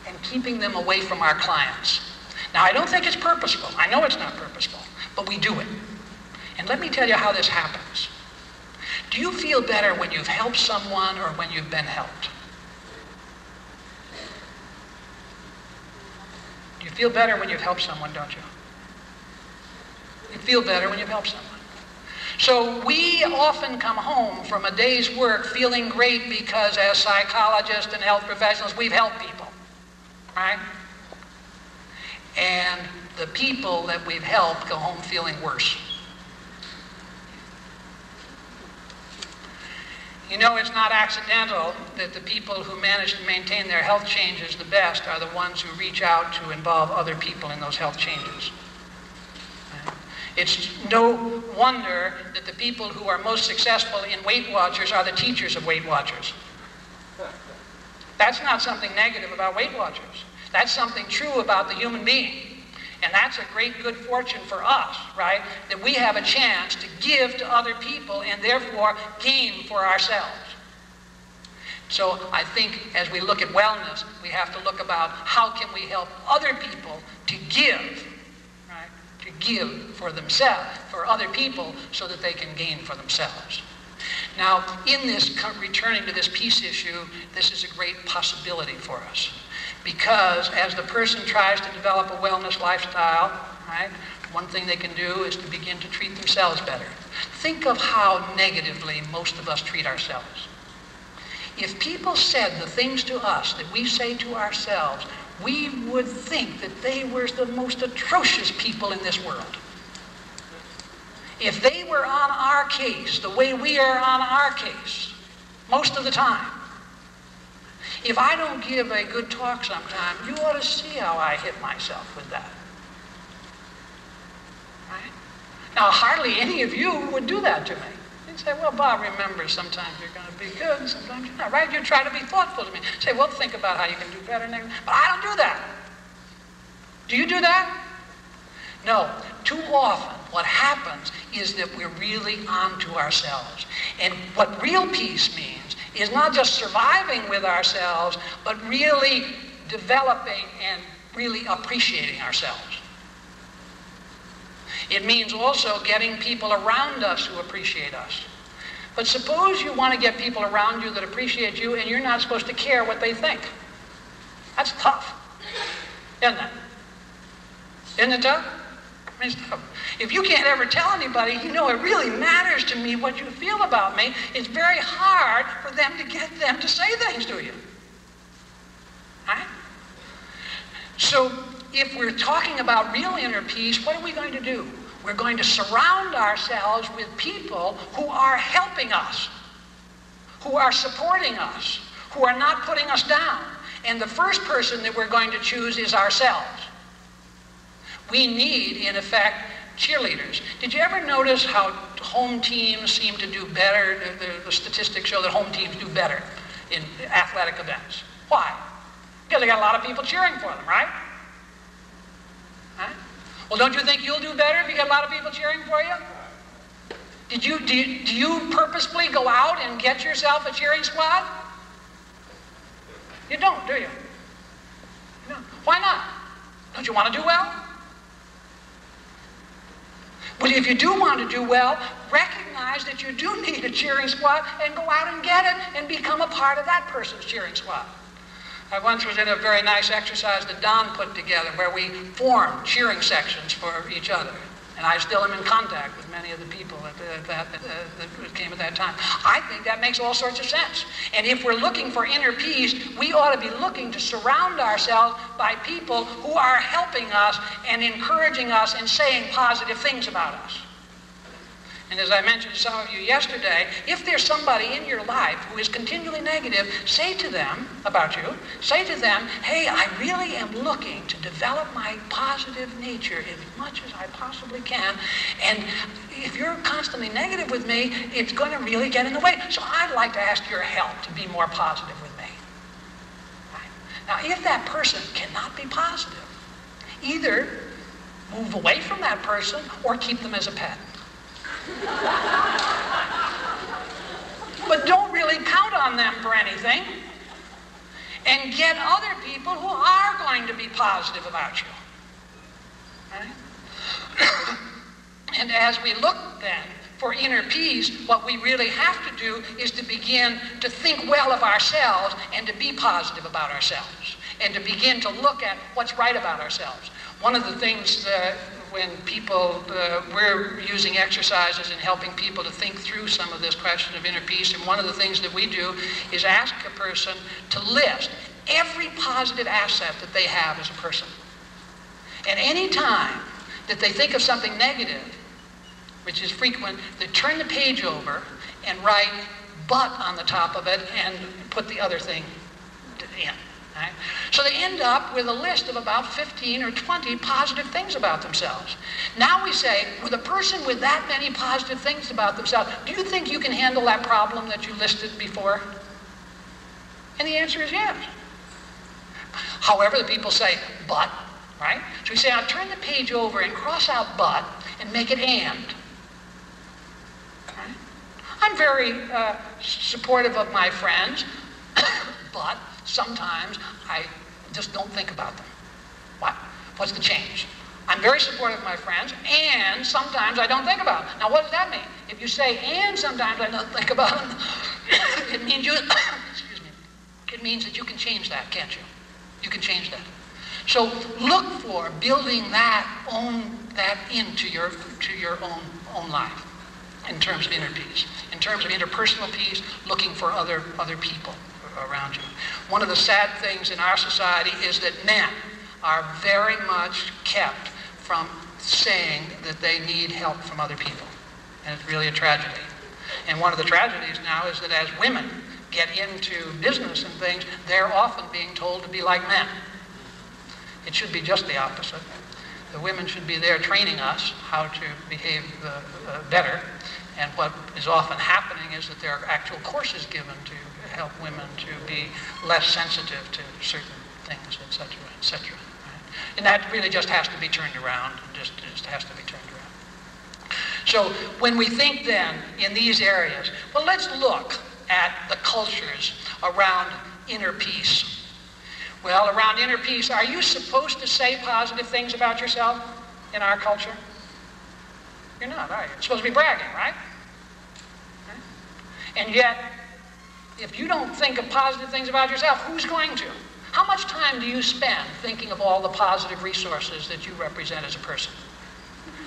and keeping them away from our clients. Now, I don't think it's purposeful. I know it's not purposeful, but we do it. And let me tell you how this happens. Do you feel better when you've helped someone or when you've been helped? You feel better when you've helped someone, don't you? You feel better when you've helped someone. So we often come home from a day's work feeling great because as psychologists and health professionals, we've helped people, right? And the people that we've helped go home feeling worse. You know, it's not accidental that the people who manage to maintain their health changes the best are the ones who reach out to involve other people in those health changes. It's no wonder that the people who are most successful in Weight Watchers are the teachers of Weight Watchers. That's not something negative about Weight Watchers. That's something true about the human being. And that's a great good fortune for us, right? That we have a chance to give to other people and therefore gain for ourselves. So I think as we look at wellness, we have to look about how can we help other people to give, right? To give for themselves, for other people, so that they can gain for themselves. Now, in this, returning to this peace issue, this is a great possibility for us. Because as the person tries to develop a wellness lifestyle, right, one thing they can do is to begin to treat themselves better. Think of how negatively most of us treat ourselves. If people said the things to us that we say to ourselves, we would think that they were the most atrocious people in this world. If they were on our case the way we are on our case most of the time, if I don't give a good talk sometime, you ought to see how I hit myself with that. Right? Now, hardly any of you would do that to me. You'd say, well, Bob, remember, sometimes you're going to be good and sometimes you're not, right? You try to be thoughtful to me. Say, well, think about how you can do better next. But I don't do that. Do you do that? No. Too often, what happens is that we're really onto ourselves. And what real peace means is not just surviving with ourselves, but really developing and really appreciating ourselves. It means also getting people around us who appreciate us. But suppose you want to get people around you that appreciate you and you're not supposed to care what they think. That's tough, isn't it? Isn't it tough? I mean, it's tough. If you can't ever tell anybody, you know, it really matters to me what you feel about me, it's very hard for them to get them to say things to you. Right? So if we're talking about real inner peace, what are we going to do? We're going to surround ourselves with people who are helping us, who are supporting us, who are not putting us down. And the first person that we're going to choose is ourselves. We need, in effect, cheerleaders. Did you ever notice how home teams seem to do better? The statistics show that home teams do better in athletic events. Why? Because they got a lot of people cheering for them, right? Huh? Well, don't you think you'll do better if you get a lot of people cheering for you? Do you purposefully go out and get yourself a cheering squad? You don't, do you? No. Why not? Don't you want to do well? Well, if you do want to do well, recognize that you do need a cheering squad and go out and get it and become a part of that person's cheering squad. I once was in a very nice exercise that Don put together where we formed cheering sections for each other. And I still am in contact with many of the people that came at that time. I think that makes all sorts of sense. And if we're looking for inner peace, we ought to be looking to surround ourselves by people who are helping us and encouraging us and saying positive things about us. And as I mentioned to some of you yesterday, if there's somebody in your life who is continually negative, say to them about you, say to them, hey, I really am looking to develop my positive nature as much as I possibly can. And if you're constantly negative with me, it's going to really get in the way. So I'd like to ask your help to be more positive with me. Right? Now, if that person cannot be positive, either move away from that person or keep them as a pet. But don't really count on them for anything. And get other people who are going to be positive about you. Right? And as we look then for inner peace, what we really have to do is to begin to think well of ourselves and to be positive about ourselves. And to begin to look at what's right about ourselves. One of the things when people, we're using exercises and helping people to think through some of this question of inner peace, and one of the things that we do is ask a person to list every positive asset that they have as a person. And any time that they think of something negative, which is frequent, they turn the page over and write, but on the top of it and put the other thing in. Right? So they end up with a list of about 15 or 20 positive things about themselves. Now we say, with a person with that many positive things about themselves, do you think you can handle that problem that you listed before? And the answer is yes. However, the people say, but, right? So we say, now turn the page over and cross out but and make it and. Right? I'm very supportive of my friends, but sometimes I just don't think about them. What? What's the change? I'm very supportive of my friends, and sometimes I don't think about them. Now, what does that mean? If you say, and sometimes I don't think about them, it means you, excuse me, it means that you can change that, can't you? You can change that. So look for building that into your own life in terms of inner peace. In terms of interpersonal peace, looking for other people around you. One of the sad things in our society is that men are very much kept from saying that they need help from other people. And it's really a tragedy. And one of the tragedies now is that as women get into business and things, they're often being told to be like men. It should be just the opposite. The women should be there training us how to behave better. And what is often happening is that there are actual courses given to help women to be less sensitive to certain things, etc., etc. Right? And that really just has to be turned around. Just has to be turned around. So when we think then in these areas, well, let's look at the cultures around inner peace. Well, around inner peace, are you supposed to say positive things about yourself in our culture? You're not, are you? You're supposed to be bragging, right? And yet, if you don't think of positive things about yourself, who's going to? How much time do you spend thinking of all the positive resources that you represent as a person?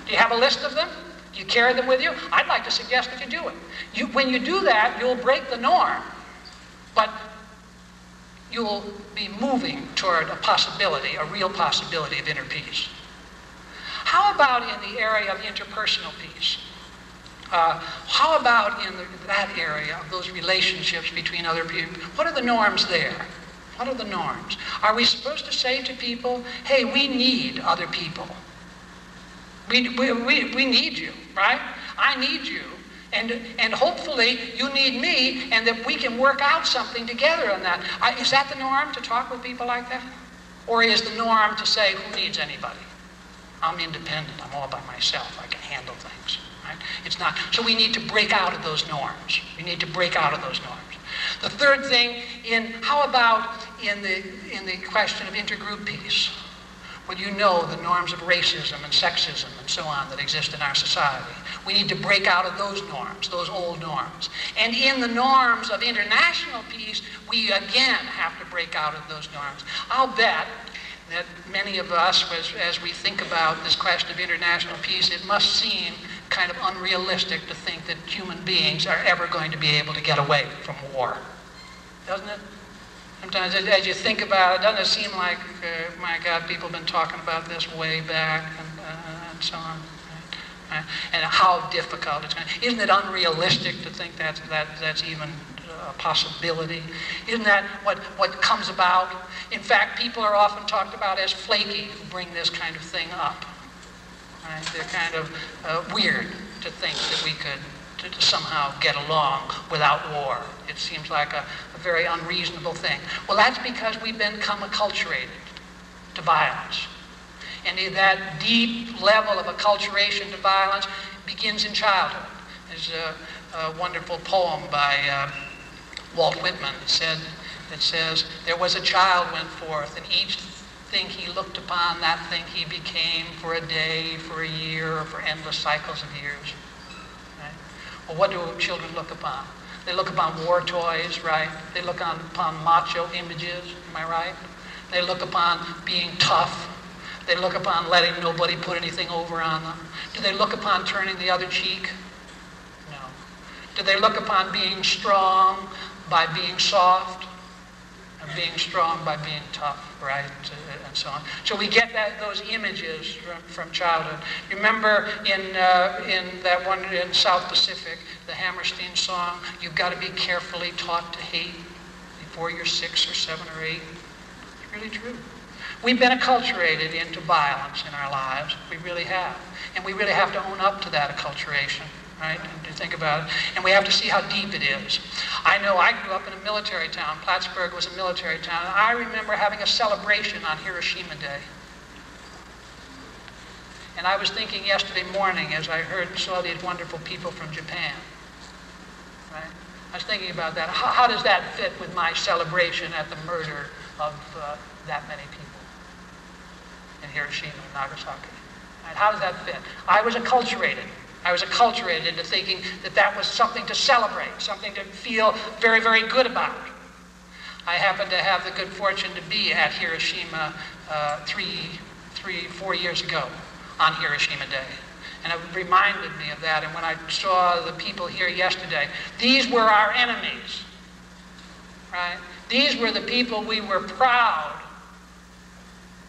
Do you have a list of them? Do you carry them with you? I'd like to suggest that you do it. When you do that, you'll break the norm, but you'll be moving toward a real possibility of inner peace. How about in the area of interpersonal peace? How about in that area of those relationships between other people? What are the norms there? What are the norms? Are we supposed to say to people, hey, we need other people. We need you, right? I need you. And hopefully you need me, and that we can work out something together on that. Is that the norm, to talk with people like that? Or is the norm to say, who needs anybody? I'm independent. I'm all by myself. I can handle things. Right? It's not. So we need to break out of those norms. We need to break out of those norms. The third thing, how about in the question of intergroup peace? Well, you know the norms of racism and sexism and so on that exist in our society. We need to break out of those norms, those old norms. And in the norms of international peace, we again have to break out of those norms. I'll bet that many of us, as we think about this question of international peace, it must seem kind of unrealistic to think that human beings are ever going to be able to get away from war. Doesn't it? Sometimes as you think about it, doesn't it seem like, my God, people have been talking about this way back and so on. Right? And how difficult it's going to be. Isn't it unrealistic to think that's even a possibility? Isn't that what comes about? In fact, people are often talked about as flaky who bring this kind of thing up. Right? They're kind of weird to think that we could to somehow get along without war. It seems like a very unreasonable thing. Well, that's because we've become acculturated to violence. And that deep level of acculturation to violence begins in childhood. There's a wonderful poem by Walt Whitman that says, there was a child went forth, and each thing he looked upon, that thing he became, for a day, for a year, or for endless cycles of years. Right? Well, what do children look upon? They look upon war toys, right? They look upon macho images, am I right? They look upon being tough. They look upon letting nobody put anything over on them. Do they look upon turning the other cheek? No. Do they look upon being strong by being soft? being strong by being tough, right? And so on. So we get those images from childhood. Remember in that one in South Pacific, the Hammerstein song, "You've got to be carefully taught to hate before you're 6 or 7 or 8. It's really true. We've been acculturated into violence in our lives. We really have. And we really have to own up to that acculturation, right? And to think about it. And we have to see how deep it is. I know I grew up in a military town. Plattsburgh was a military town. And I remember having a celebration on Hiroshima Day. And I was thinking yesterday morning as I saw these wonderful people from Japan, right? I was thinking about that. How does that fit with my celebration at the murder of that many people in Hiroshima and Nagasaki? Right? How does that fit? I was acculturated. I was acculturated into thinking that that was something to celebrate, something to feel very, very good about. I happened to have the good fortune to be at Hiroshima 4 years ago on Hiroshima Day. And it reminded me of that. And when I saw the people here yesterday, these were our enemies, right? These were the people we were proud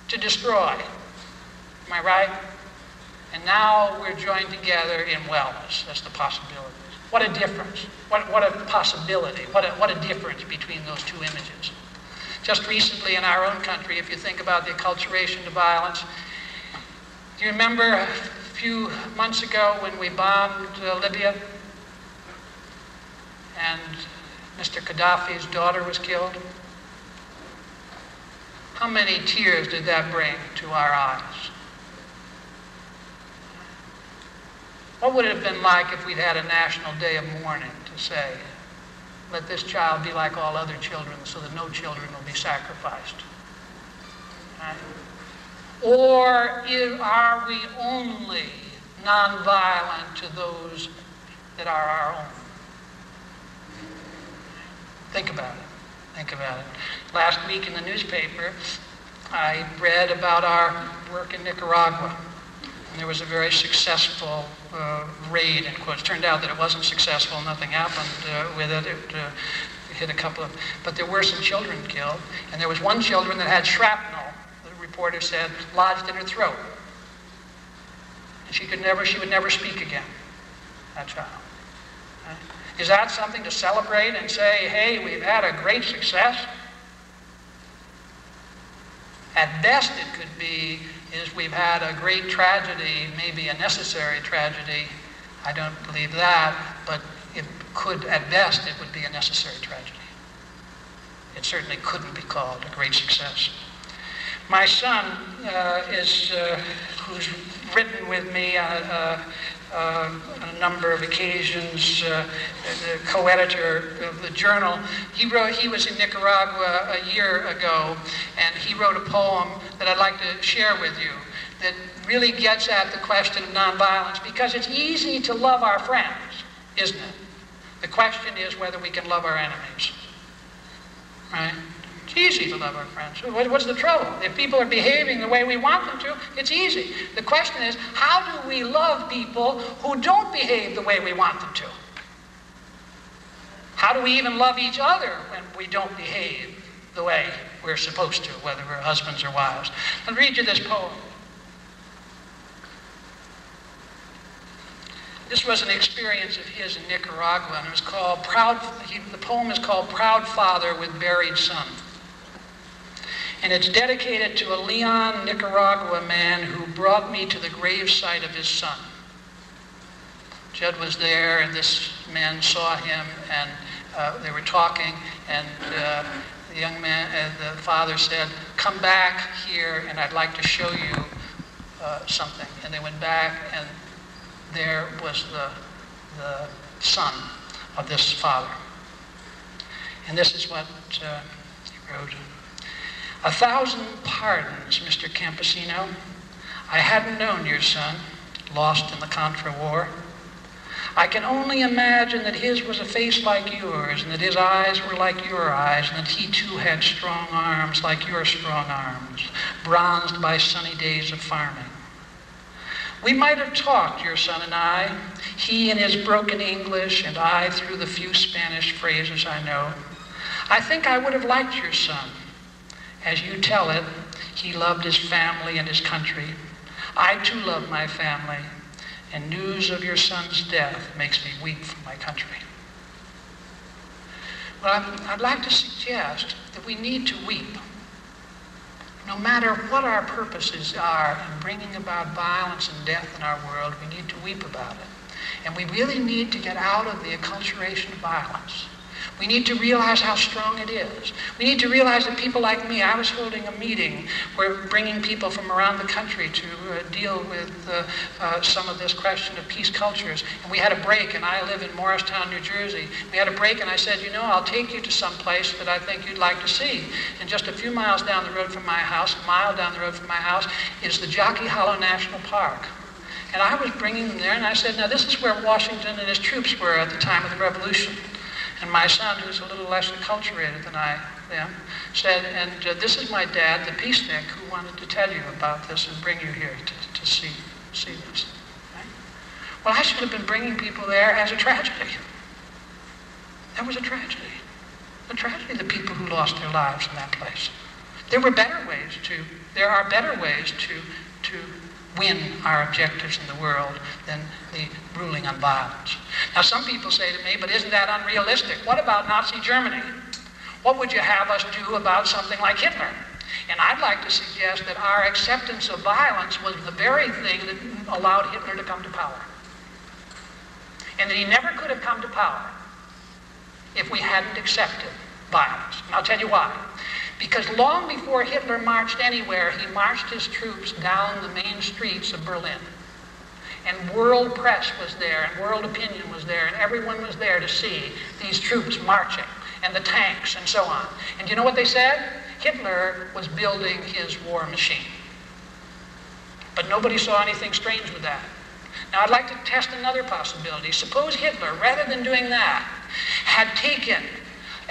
to destroy. Am I right? And now we're joined together in wellness. That's the possibilities. What a difference. What a possibility. What a difference between those two images. Just recently in our own country, if you think about the acculturation to violence, do you remember a few months ago when we bombed Libya and Mr. Gaddafi's daughter was killed? How many tears did that bring to our eyes? What would it have been like if we'd had a national day of mourning to say, let this child be like all other children so that no children will be sacrificed? Right? Or are we only nonviolent to those that are our own? Think about it. Think about it. Last week in the newspaper, I read about our work in Nicaragua. And there was a very successful raid, in quotes. Turned out that it wasn't successful. Nothing happened with it. It hit a couple of... But there were some children killed. And there was one children that had shrapnel, the reporter said, lodged in her throat. And she would never speak again, that child. Right? Is that something to celebrate and say, hey, we've had a great success? At best it could be, is we've had a great tragedy, maybe a necessary tragedy. I don't believe that, but it could, at best, it would be a necessary tragedy. It certainly couldn't be called a great success. My son who's written with me on a number of occasions, the co-editor of the journal, he was in Nicaragua a year ago, and he wrote a poem that I'd like to share with you that really gets at the question of nonviolence, because it's easy to love our friends, isn't it? The question is whether we can love our enemies, right? It's easy to love our friends. What's the trouble? If people are behaving the way we want them to, it's easy. The question is, how do we love people who don't behave the way we want them to? How do we even love each other when we don't behave the way we're supposed to, whether we're husbands or wives? I'll read you this poem. This was an experience of his in Nicaragua, and it was called the poem is called Proud Father with Buried Son. And it's dedicated to a Leon, Nicaragua man who brought me to the gravesite of his son. Judd was there, and this man saw him, and they were talking, and the young man, the father said, come back here, and I'd like to show you something. And they went back, and there was the son of this father. And this is what he wrote. 1,000 pardons, Mr. Campesino. I hadn't known your son, lost in the Contra War. I can only imagine that his was a face like yours, and that his eyes were like your eyes, and that he too had strong arms like your strong arms, bronzed by sunny days of farming. We might have talked, your son and I, he in his broken English, and I through the few Spanish phrases I know. I think I would have liked your son. As you tell it, he loved his family and his country. I too love my family, and news of your son's death makes me weep for my country. Well, I'd like to suggest that we need to weep. No matter what our purposes are in bringing about violence and death in our world, we need to weep about it. And we really need to get out of the acculturation of violence. We need to realize how strong it is. We need to realize that people like me, I was holding a meeting where bringing people from around the country to deal with some of this question of peace cultures. And we had a break, and I live in Morristown, New Jersey. We had a break, and I said, you know, I'll take you to some place that I think you'd like to see. And just a few miles down the road from my house, a mile down the road from my house, is the Jockey Hollow National Park. And I was bringing them there, and I said, now this is where Washington and his troops were at the time of the Revolution. And my son, who's a little less acculturated than I am, said, and this is my dad, the peacenik, who wanted to tell you about this and bring you here to see this. Right? Well, I should have been bringing people there as a tragedy. That was a tragedy. A tragedy, the people who lost their lives in that place. There are better ways to win our objectives in the world than the ruling on violence. Now, some people say to me, but isn't that unrealistic? What about Nazi Germany? What would you have us do about something like Hitler? And I'd like to suggest that our acceptance of violence was the very thing that allowed Hitler to come to power. And that he never could have come to power if we hadn't accepted violence. And I'll tell you why. Because long before Hitler marched anywhere, he marched his troops down the main streets of Berlin. And world press was there, and world opinion was there, and everyone was there to see these troops marching, and the tanks, and so on. And you know what they said? Hitler was building his war machine. But nobody saw anything strange with that. Now, I'd like to test another possibility. Suppose Hitler, rather than doing that, had taken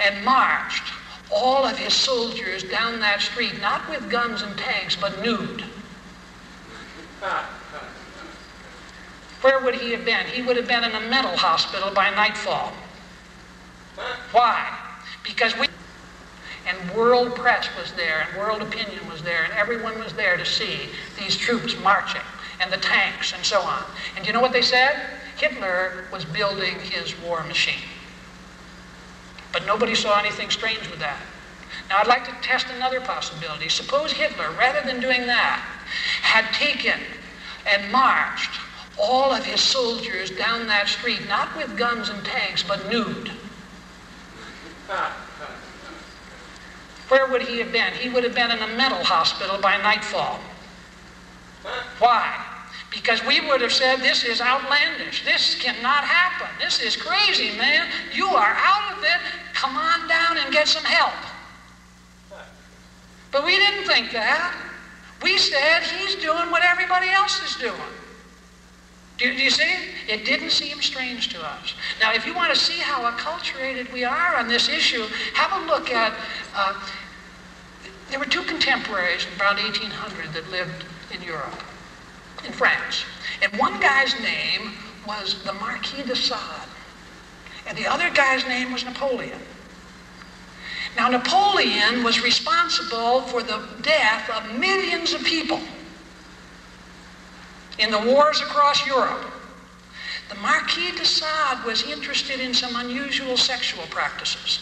and marched all of his soldiers down that street, not with guns and tanks, but nude. Where would he have been? He would have been in a mental hospital by nightfall. Why? Because and world press was there, and world opinion was there, and everyone was there to see these troops marching, and the tanks, and so on. And you know what they said? Hitler was building his war machine. But nobody saw anything strange with that. Now, I'd like to test another possibility. Suppose Hitler, rather than doing that, had taken and marched all of his soldiers down that street, not with guns and tanks, but nude. Where would he have been? He would have been in a mental hospital by nightfall. Why? Because we would have said, this is outlandish. This cannot happen. This is crazy, man. You are out of it. Come on down and get some help. But we didn't think that. We said, he's doing what everybody else is doing. Do you see? It didn't seem strange to us. Now, if you want to see how acculturated we are on this issue, have a look at, there were two contemporaries around 1800 that lived in Europe, in France. And one guy's name was the Marquis de Sade, and the other guy's name was Napoleon. Now, Napoleon was responsible for the death of millions of people in the wars across Europe. The Marquis de Sade was interested in some unusual sexual practices.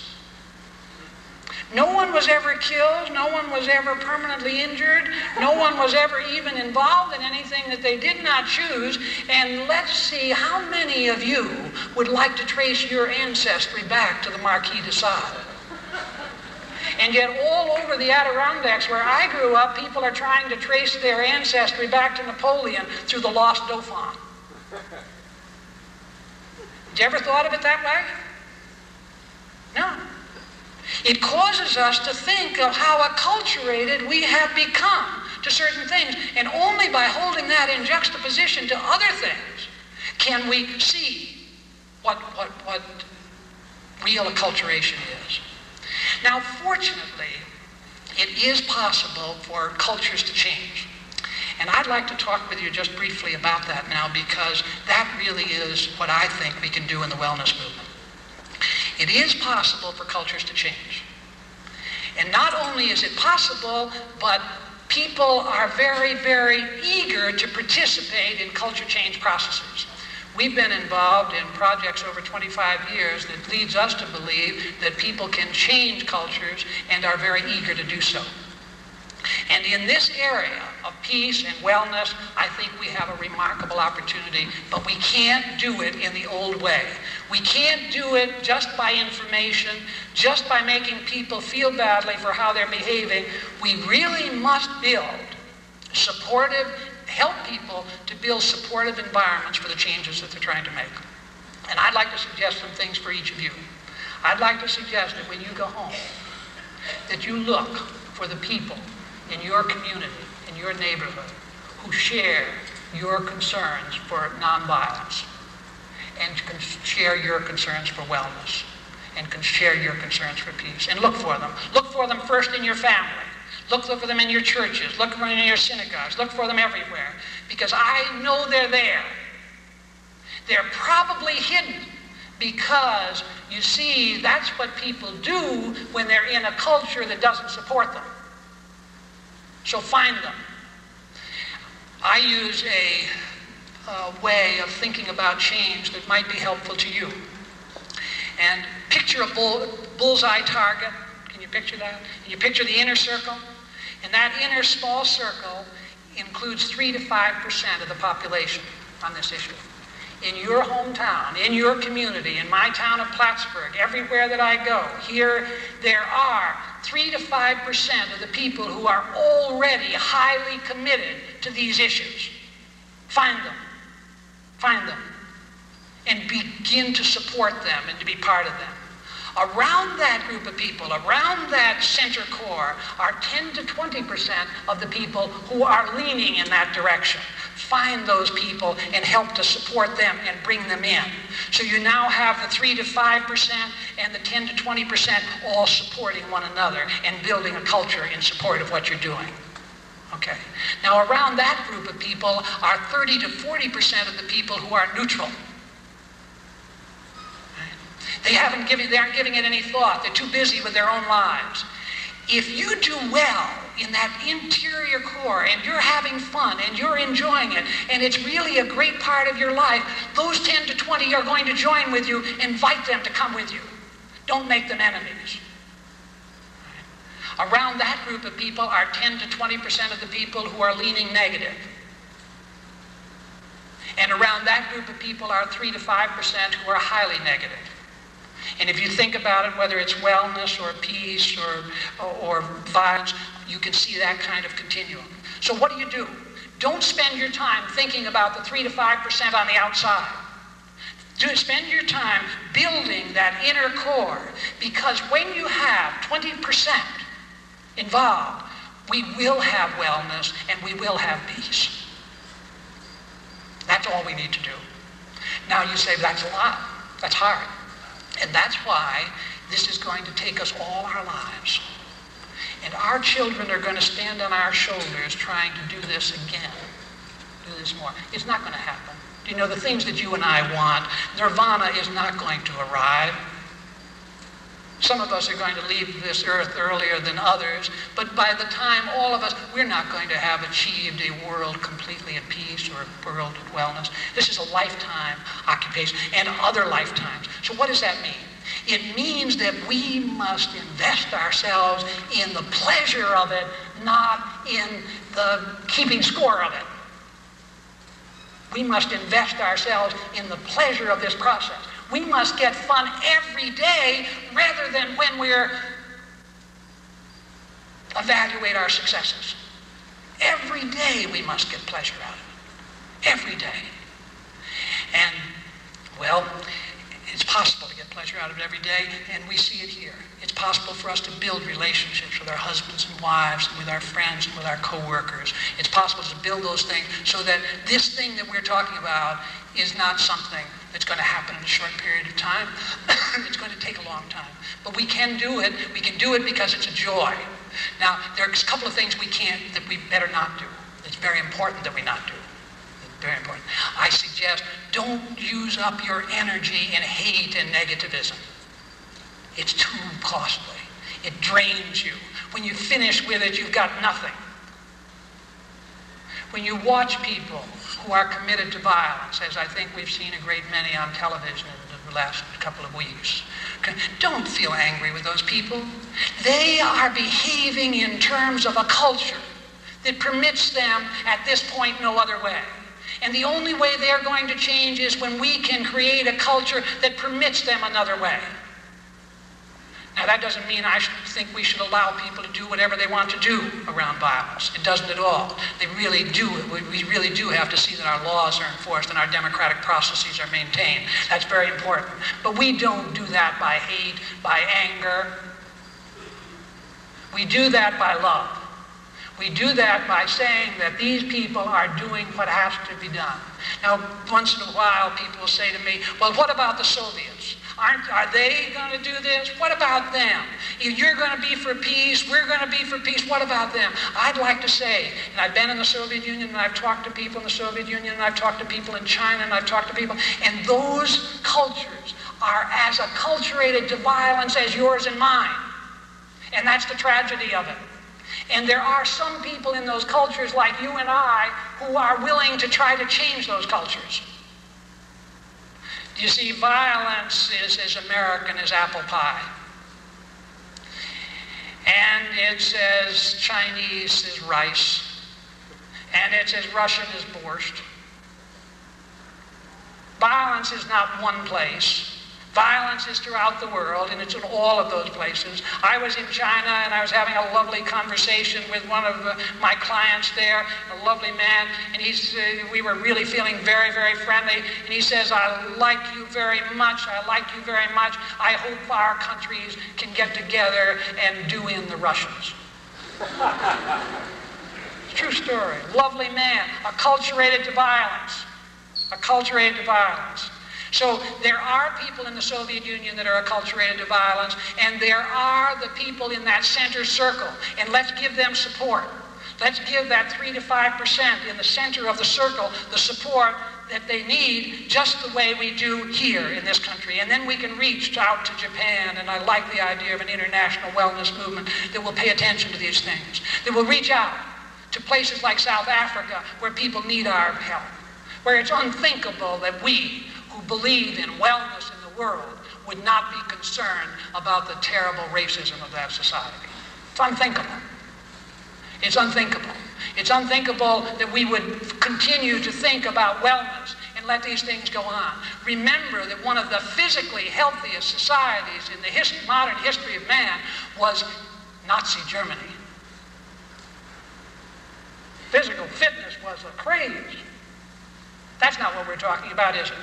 No one was ever killed, no one was ever permanently injured, no one was ever even involved in anything that they did not choose, and let's see how many of you would like to trace your ancestry back to the Marquis de Sade. And yet all over the Adirondacks where I grew up, people are trying to trace their ancestry back to Napoleon through the lost Dauphin. Did you ever thought of it that way? No. It causes us to think of how acculturated we have become to certain things. And only by holding that in juxtaposition to other things can we see what real acculturation is. Now, fortunately, it is possible for cultures to change. And I'd like to talk with you just briefly about that now, because that really is what I think we can do in the wellness movement. It is possible for cultures to change. And not only is it possible, but people are very, very eager to participate in culture change processes. We've been involved in projects over 25 years that leads us to believe that people can change cultures and are very eager to do so. And in this area of peace and wellness, I think we have a remarkable opportunity, but we can't do it in the old way. We can't do it just by information, just by making people feel badly for how they're behaving. We really must help people to build supportive environments for the changes that they're trying to make. And I'd like to suggest some things for each of you. I'd like to suggest that when you go home, that you look for the people in your community, in your neighborhood, who share your concerns for nonviolence, and can share your concerns for wellness, and can share your concerns for peace. And look for them. Look for them first in your family. Look for them in your churches. Look for them in your synagogues. Look for them everywhere. Because I know they're there. They're probably hidden because, you see, that's what people do when they're in a culture that doesn't support them. So find them. I use a way of thinking about change that might be helpful to you. And picture a bullseye target. Can you picture that? And you picture the inner circle. And that inner small circle includes 3 to 5% of the population on this issue. In your hometown, in your community, in my town of Plattsburgh, everywhere that I go, here there are 3 to 5% of the people who are already highly committed to these issues. Find them. Find them. And begin to support them and to be part of them. Around that group of people, around that center core, are 10 to 20% of the people who are leaning in that direction. Find those people and help to support them and bring them in. So you now have the 3 to 5% and the 10 to 20% all supporting one another and building a culture in support of what you're doing. Okay. Now around that group of people are 30 to 40% of the people who are neutral. They aren't giving it any thought. They're too busy with their own lives. If you do well in that interior core and you're having fun and you're enjoying it and it's really a great part of your life, those 10 to 20 are going to join with you. Invite them to come with you. Don't make them enemies. Around that group of people are 10 to 20% of the people who are leaning negative. And around that group of people are 3 to 5% who are highly negative. And if you think about it, whether it's wellness or peace or violence, you can see that kind of continuum. So what do? Don't spend your time thinking about the 3 to 5% on the outside. Spend your time building that inner core, because when you have 20% involved, we will have wellness and we will have peace. That's all we need to do. Now you say, that's a lot. That's hard. And that's why this is going to take us all our lives. And our children are going to stand on our shoulders trying to do this again, do this more. It's not going to happen. Do you know, the things that you and I want, nirvana is not going to arrive. Some of us are going to leave this earth earlier than others, but by the time all of us, we're not going to have achieved a world completely at peace or a world at wellness. This is a lifetime occupation and other lifetimes. So what does that mean? It means that we must invest ourselves in the pleasure of it, not in the keeping score of it. We must invest ourselves in the pleasure of this process. We must get fun every day rather than when we're evaluate our successes. Every day we must get pleasure out of it. Every day. And, well, it's possible to get pleasure out of it every day, and we see it here. It's possible for us to build relationships with our husbands and wives, and with our friends, and with our co-workers. It's possible to build those things so that this thing that we're talking about is not something that's going to happen in a short period of time. It's going to take a long time. But we can do it. We can do it because it's a joy. Now, there's a couple of things that we better not do. It's very important that we not do. It's very important. I suggest don't use up your energy in hate and negativism. It's too costly. It drains you. When you finish with it, you've got nothing. When you watch people who are committed to violence, as I think we've seen a great many on television in the last couple of weeks, don't feel angry with those people. They are behaving in terms of a culture that permits them at this point no other way. And the only way they're going to change is when we can create a culture that permits them another way. Now, that doesn't mean I think we should allow people to do whatever they want to do around violence. It doesn't at all. They really do. We really do have to see that our laws are enforced and our democratic processes are maintained. That's very important. But we don't do that by hate, by anger. We do that by love. We do that by saying that these people are doing what has to be done. Now, once in a while, people will say to me, well, what about the Soviets? Are they going to do this? What about them? If you're going to be for peace, we're going to be for peace. What about them? I'd like to say, and I've been in the Soviet Union, and I've talked to people in the Soviet Union, and I've talked to people in China, and I've talked to people, and those cultures are as acculturated to violence as yours and mine. And that's the tragedy of it. And there are some people in those cultures, like you and I, who are willing to try to change those cultures. You see, violence is as American as apple pie. And it's as Chinese as rice. And it's as Russian as borscht. Violence is not one place. Violence is throughout the world, and it's in all of those places. I was in China, and I was having a lovely conversation with one of my clients there, a lovely man, and we were really feeling very, very friendly. And he says, I like you very much. I like you very much. I hope our countries can get together and do in the Russians. True story. Lovely man, acculturated to violence. Acculturated to violence. So there are people in the Soviet Union that are acculturated to violence, and there are the people in that center circle, and let's give them support. Let's give that 3 to 5% in the center of the circle the support that they need, just the way we do here in this country. And then we can reach out to Japan, and I like the idea of an international wellness movement that will pay attention to these things, that will reach out to places like South Africa where people need our help, where it's unthinkable that we who believe in wellness in the world would not be concerned about the terrible racism of that society. It's unthinkable. It's unthinkable. It's unthinkable that we would continue to think about wellness and let these things go on. Remember that one of the physically healthiest societies in the modern history of man was Nazi Germany. Physical fitness was a craze. That's not what we're talking about, is it?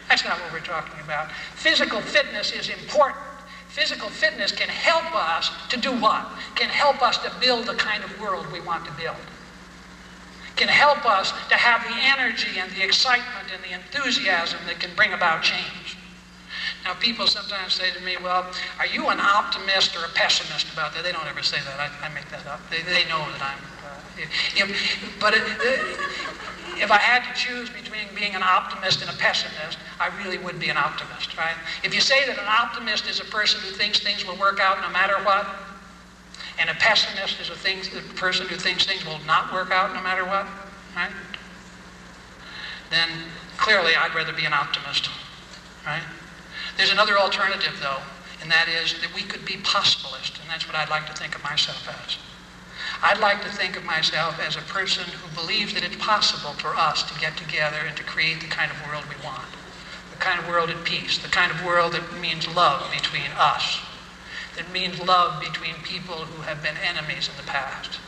That's not what we're talking about. Physical fitness is important. Physical fitness can help us to do what? Can help us to build the kind of world we want to build. Can help us to have the energy and the excitement and the enthusiasm that can bring about change. Now, people sometimes say to me, well, are you an optimist or a pessimist about that? They don't ever say that. I make that up. They know that I'm... If I had to choose between being an optimist and a pessimist, I really would be an optimist, right? If you say that an optimist is a person who thinks things will work out no matter what, and a pessimist is a person who thinks things will not work out no matter what, right? Then clearly I'd rather be an optimist, right? There's another alternative, though, and that is that we could be possibilist, and that's what I'd like to think of myself as. I'd like to think of myself as a person who believes that it's possible for us to get together and to create the kind of world we want. The kind of world at peace, the kind of world that means love between us, that means love between people who have been enemies in the past,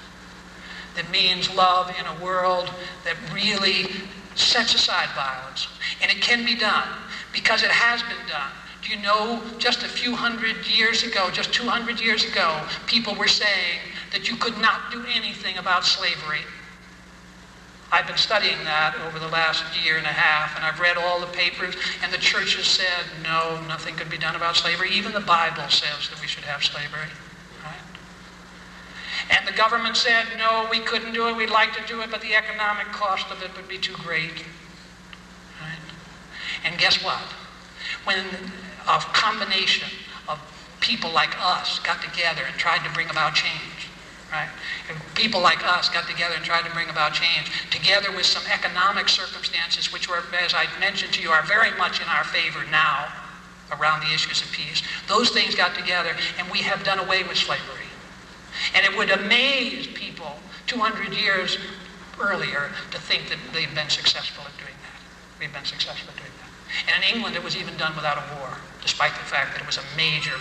that means love in a world that really sets aside violence. And it can be done, because it has been done. Do you know, just a few hundred years ago, just 200 years ago, people were saying that you could not do anything about slavery. I've been studying that over the last year and a half, and I've read all the papers, and the churches said, no, nothing could be done about slavery. Even the Bible says that we should have slavery, right? And the government said, no, we couldn't do it, we'd like to do it, but the economic cost of it would be too great, right? And guess what? When a combination of people like us got together and tried to bring about change, right? And people like us got together and tried to bring about change, together with some economic circumstances which were, as I mentioned to you, are very much in our favor now around the issues of peace. Those things got together and we have done away with slavery. And it would amaze people 200 years earlier to think that they've been successful at doing that. We've been successful at doing that. And in England, it was even done without a war, despite the fact that it was a major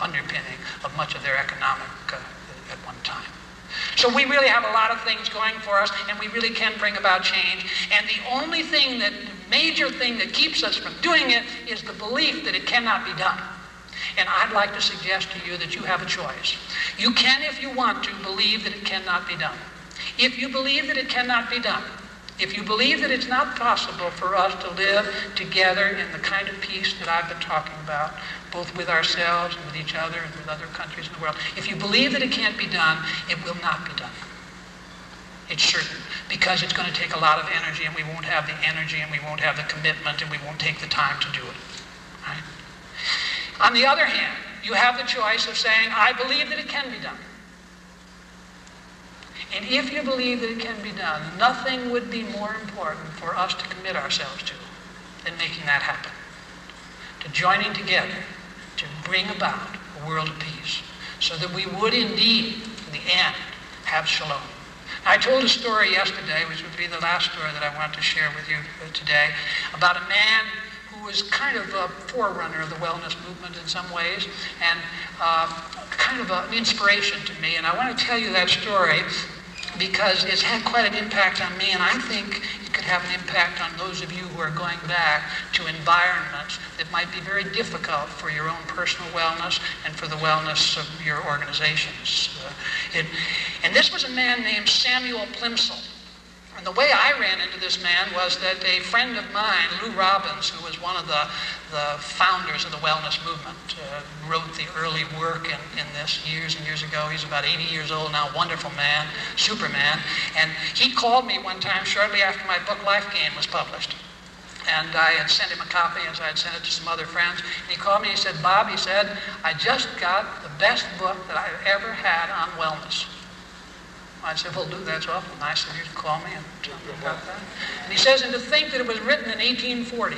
underpinning of much of their economic at one time. So we really have a lot of things going for us, and we really can bring about change. And the only thing major thing that keeps us from doing it is the belief that it cannot be done. And I'd like to suggest to you that you have a choice. You can, if you want to, believe that it cannot be done. If you believe that it cannot be done, if you believe that it's not possible for us to live together in the kind of peace that I've been talking about, both with ourselves and with each other and with other countries in the world, if you believe that it can't be done, it will not be done. It's certain, because it's going to take a lot of energy, and we won't have the energy, and we won't have the commitment, and we won't take the time to do it. Right? On the other hand, you have the choice of saying, I believe that it can be done. And if you believe that it can be done, nothing would be more important for us to commit ourselves to than making that happen. To joining together to bring about a world of peace, so that we would indeed, in the end, have shalom. I told a story yesterday, which would be the last story that I want to share with you today, about a man who was kind of a forerunner of the wellness movement in some ways, and kind of an inspiration to me. And I want to tell you that story because it's had quite an impact on me, and I think it could have an impact on those of you who are going back to environments that might be very difficult for your own personal wellness and for the wellness of your organizations. And this was a man named Samuel Plimsoll. And the way I ran into this man was that a friend of mine, Lou Robbins, who was one of the founders of the wellness movement, wrote the early work in this years and years ago. He's about 80 years old now, wonderful man, Superman. And he called me one time shortly after my book Life Gain was published. And I had sent him a copy, as I had sent it to some other friends. And he called me and he said, Bob, he said, I just got the best book that I've ever had on wellness. I said, well, Lou, that's awful nice of you to call me and tell me about that. And he says, and to think that it was written in 1840.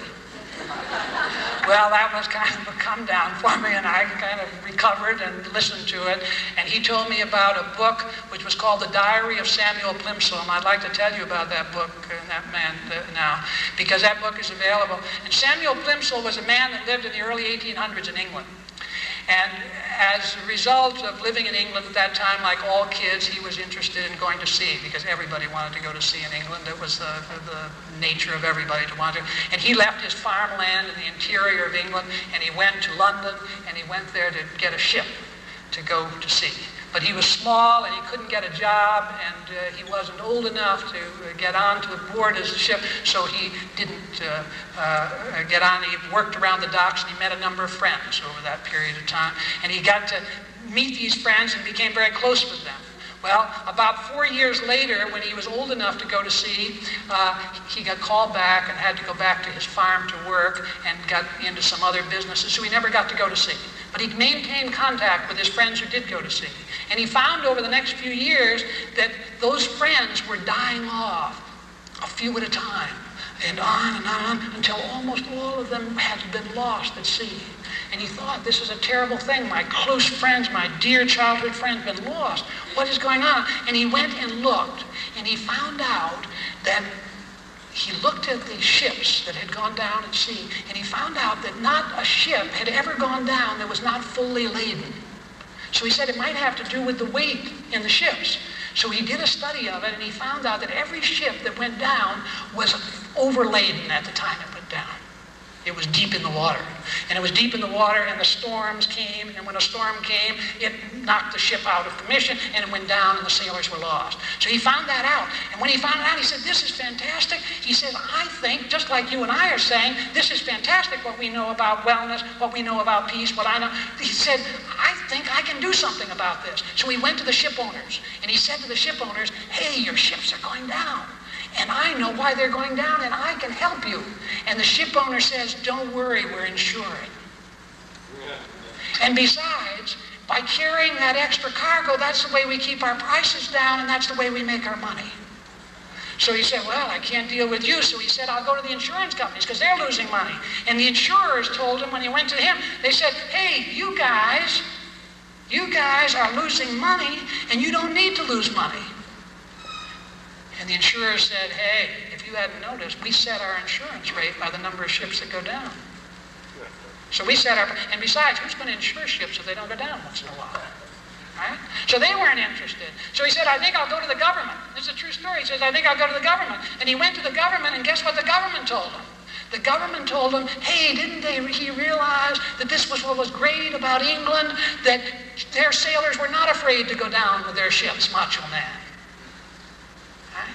Well, that was kind of a come down for me, and I kind of recovered and listened to it. And he told me about a book which was called The Diary of Samuel Plimsoll. And I'd like to tell you about that book and that man now, because that book is available. And Samuel Plimsoll was a man that lived in the early 1800s in England. And as a result of living in England at that time, like all kids, he was interested in going to sea, because everybody wanted to go to sea in England. It was the nature of everybody to want to. And he left his farmland in the interior of England, and he went to London, and he went there to get a ship to go to sea. But he was small, and he couldn't get a job, and he wasn't old enough to get on to board his ship, so he didn't get on. He worked around the docks, and he met a number of friends over that period of time. And he got to meet these friends and became very close with them. Well, about 4 years later, when he was old enough to go to sea, he got called back and had to go back to his farm to work and got into some other businesses, so he never got to go to sea. But he maintained contact with his friends who did go to sea. And he found over the next few years that those friends were dying off, a few at a time, and on, until almost all of them had been lost at sea. And he thought, this is a terrible thing. My close friends, my dear childhood friends, have been lost. What is going on? And he went and looked, and he found out that he looked at the ships that had gone down at sea, and he found out that not a ship had ever gone down that was not fully laden. So he said it might have to do with the weight in the ships. So he did a study of it, and he found out that every ship that went down was overladen at the time it went down. It was deep in the water. And it was deep in the water, and the storms came, and when a storm came, it knocked the ship out of commission, and it went down, and the sailors were lost. So he found that out. And when he found it out, he said, this is fantastic. He said, I think, just like you and I are saying, this is fantastic, what we know about wellness, what we know about peace, what I know. He said, I think I can do something about this. So he went to the ship owners, and he said to the ship owners, hey, your ships are going down. And I know why they're going down, and I can help you. And the ship owner says, don't worry, we're insured. And besides, by carrying that extra cargo, that's the way we keep our prices down, and that's the way we make our money. So he said, well, I can't deal with you. So he said, I'll go to the insurance companies because they're losing money. And the insurers told him when he went to him, they said, hey, you guys are losing money and you don't need to lose money. And the insurers said, hey, if you hadn't noticed, we set our insurance rate by the number of ships that go down. So we set our, and besides, who's going to insure ships if they don't go down once in a while? Right? So they weren't interested. So he said, I think I'll go to the government. This is a true story. He says, I think I'll go to the government. And he went to the government, and guess what the government told him? The government told him, hey, didn't he realize that this was what was great about England, that their sailors were not afraid to go down with their ships, macho man. Right?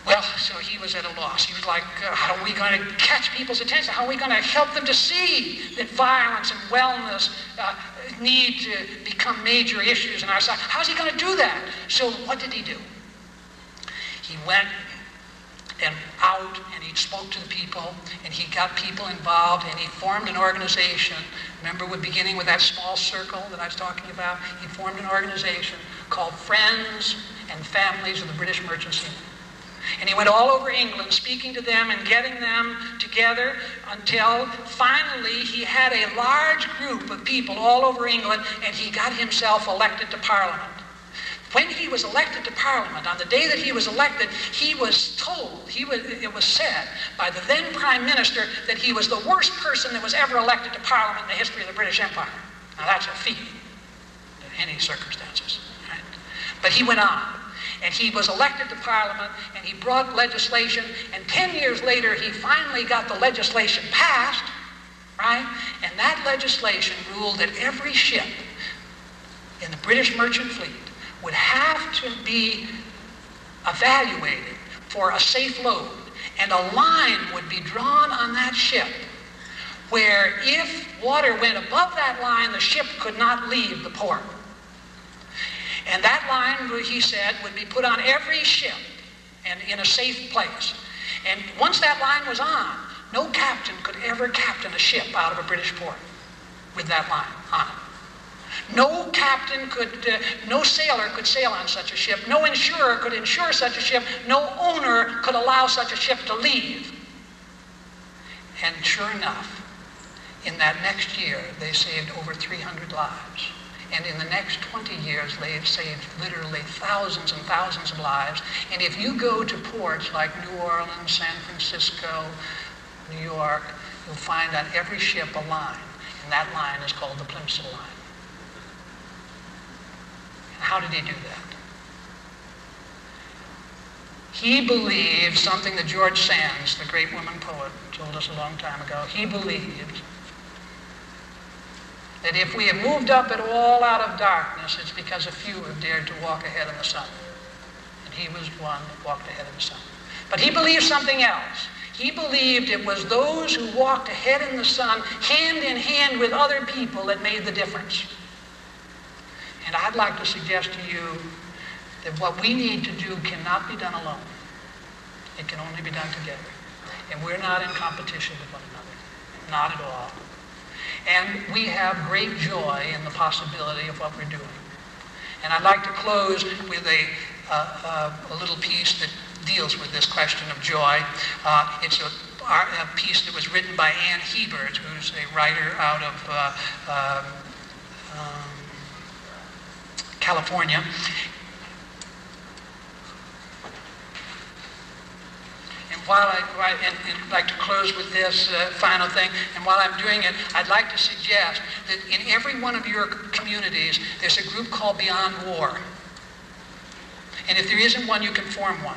Well, so he was at a loss. He was like, how are we going to catch people's attention? How are we going to help them to see that violence and wellness need to become major issues in our society? How's he going to do that? So what did he do? He went out and he spoke to the people and he got people involved and he formed an organization. Remember, we're beginning with that small circle that I was talking about? He formed an organization called Friends and Families of the British Merchant Seamen. And he went all over England speaking to them and getting them together until finally he had a large group of people all over England and he got himself elected to Parliament. When he was elected to Parliament, on the day that he was elected, he was told, it was said by the then Prime Minister that he was the worst person that was ever elected to Parliament in the history of the British Empire. Now that's a feat in any circumstances. Right? But he went on. And he was elected to Parliament, and he brought legislation, and 10 years later, he finally got the legislation passed, right? And that legislation ruled that every ship in the British merchant fleet would have to be evaluated for a safe load, and a line would be drawn on that ship where if water went above that line, the ship could not leave the port. And that line, he said, would be put on every ship and in a safe place. And once that line was on, no captain could ever captain a ship out of a British port with that line on it. No captain could, no sailor could sail on such a ship. No insurer could insure such a ship. No owner could allow such a ship to leave. And sure enough, in that next year, they saved over 300 lives. And in the next 20 years, they've saved literally thousands and thousands of lives. And if you go to ports like New Orleans, San Francisco, New York, you'll find on every ship a line. And that line is called the Plimsoll Line. And how did he do that? He believed something that George Sand, the great woman poet, told us a long time ago. He believed that if we have moved up at all out of darkness, it's because a few have dared to walk ahead in the sun. And he was one that walked ahead in the sun. But he believed something else. He believed it was those who walked ahead in the sun, hand in hand with other people, that made the difference. And I'd like to suggest to you that what we need to do cannot be done alone. It can only be done together. And we're not in competition with one another. Not at all. And we have great joy in the possibility of what we're doing. And I'd like to close with a little piece that deals with this question of joy. It's a piece that was written by Ann Hebert, who's a writer out of California. While I'd like to close with this final thing, and while I'm doing it, I'd like to suggest that in every one of your communities, there's a group called Beyond War. And if there isn't one, you can form one.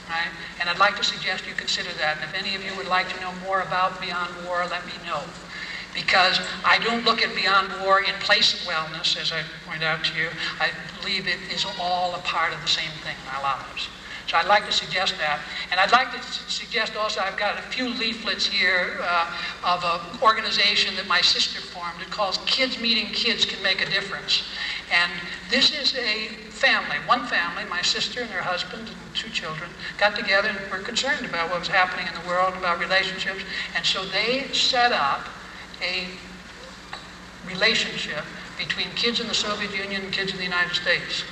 Right? And I'd like to suggest you consider that. And if any of you would like to know more about Beyond War, let me know. Because I don't look at Beyond War in place of wellness, as I point out to you. I believe it is all a part of the same thing in our lives. So I'd like to suggest that. And I'd like to suggest also, I've got a few leaflets here of an organization that my sister formed. It calls Kids Meeting Kids Can Make a Difference. And this is a family, one family, my sister and her husband and 2 children, got together and were concerned about what was happening in the world, about relationships. And so they set up a relationship between kids in the Soviet Union and kids in the United States.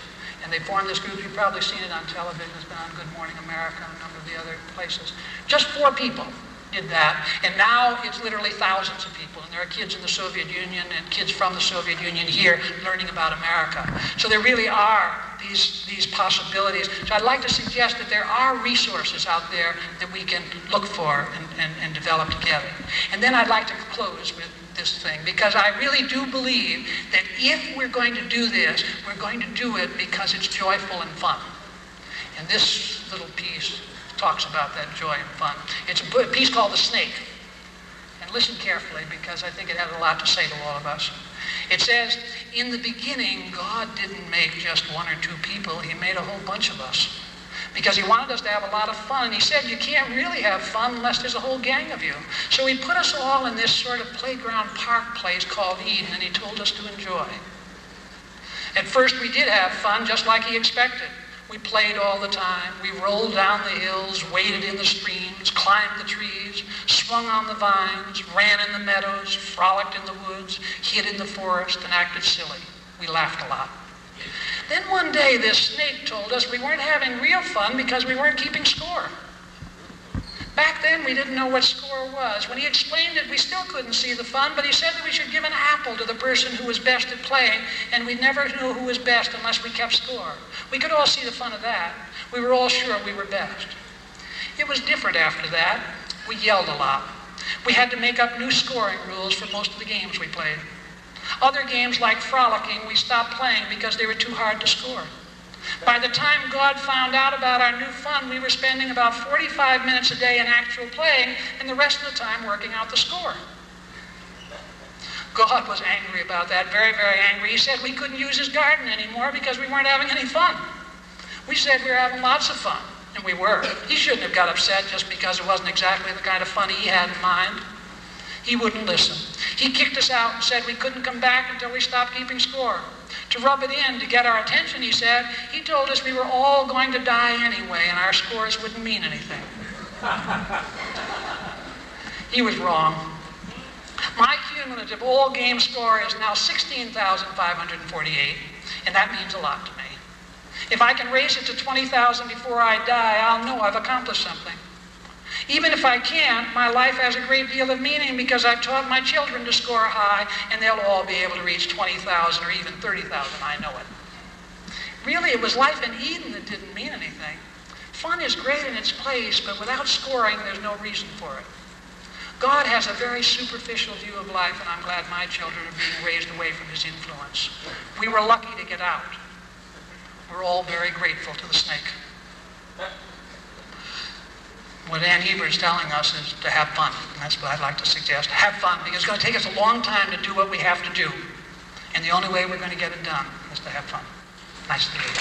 And they formed this group. You've probably seen it on television. It's been on Good Morning America and a number of the other places. Just 4 people did that. And now it's literally thousands of people. And there are kids in the Soviet Union and kids from the Soviet Union here learning about America. So there really are these possibilities. So I'd like to suggest that there are resources out there that we can look for and develop together. And then I'd like to close with this thing, because I really do believe that if we're going to do this, we're going to do it because it's joyful and fun. And this little piece talks about that joy and fun. It's a piece called The Snake. And listen carefully, because I think it has a lot to say to all of us. It says, in the beginning, God didn't make just 1 or 2 people. He made a whole bunch of us. Because he wanted us to have a lot of fun. And he said, you can't really have fun unless there's a whole gang of you. So he put us all in this sort of playground park place called Eden, and he told us to enjoy. At first we did have fun, just like he expected. We played all the time. We rolled down the hills, waded in the streams, climbed the trees, swung on the vines, ran in the meadows, frolicked in the woods, hid in the forest, and acted silly. We laughed a lot. Then one day this snake told us we weren't having real fun because we weren't keeping score. Back then we didn't know what score was. When he explained it, we still couldn't see the fun, but he said that we should give an apple to the person who was best at playing, and we never knew who was best unless we kept score. We could all see the fun of that. We were all sure we were best. It was different after that. We yelled a lot. We had to make up new scoring rules for most of the games we played. Other games like frolicking, we stopped playing because they were too hard to score. By the time God found out about our new fun, we were spending about 45 minutes a day in actual playing and the rest of the time working out the score. God was angry about that, very, very angry. He said we couldn't use his garden anymore because we weren't having any fun. We said we were having lots of fun, and we were. He shouldn't have got upset just because it wasn't exactly the kind of fun he had in mind. He wouldn't listen. He kicked us out and said we couldn't come back until we stopped keeping score. To rub it in, to get our attention, he said, he told us we were all going to die anyway and our scores wouldn't mean anything. He was wrong. My cumulative all-game score is now 16,548, and that means a lot to me. If I can raise it to 20,000 before I die, I'll know I've accomplished something. Even if I can't, my life has a great deal of meaning because I've taught my children to score high, and they'll all be able to reach 20,000 or even 30,000, I know it. Really, it was life in Eden that didn't mean anything. Fun is great in its place, but without scoring, there's no reason for it. God has a very superficial view of life, and I'm glad my children are being raised away from his influence. We were lucky to get out. We're all very grateful to the snake. What Ann Heber's telling us is to have fun. And that's what I'd like to suggest. Have fun, because it's going to take us a long time to do what we have to do. And the only way we're going to get it done is to have fun. Nice to meet you.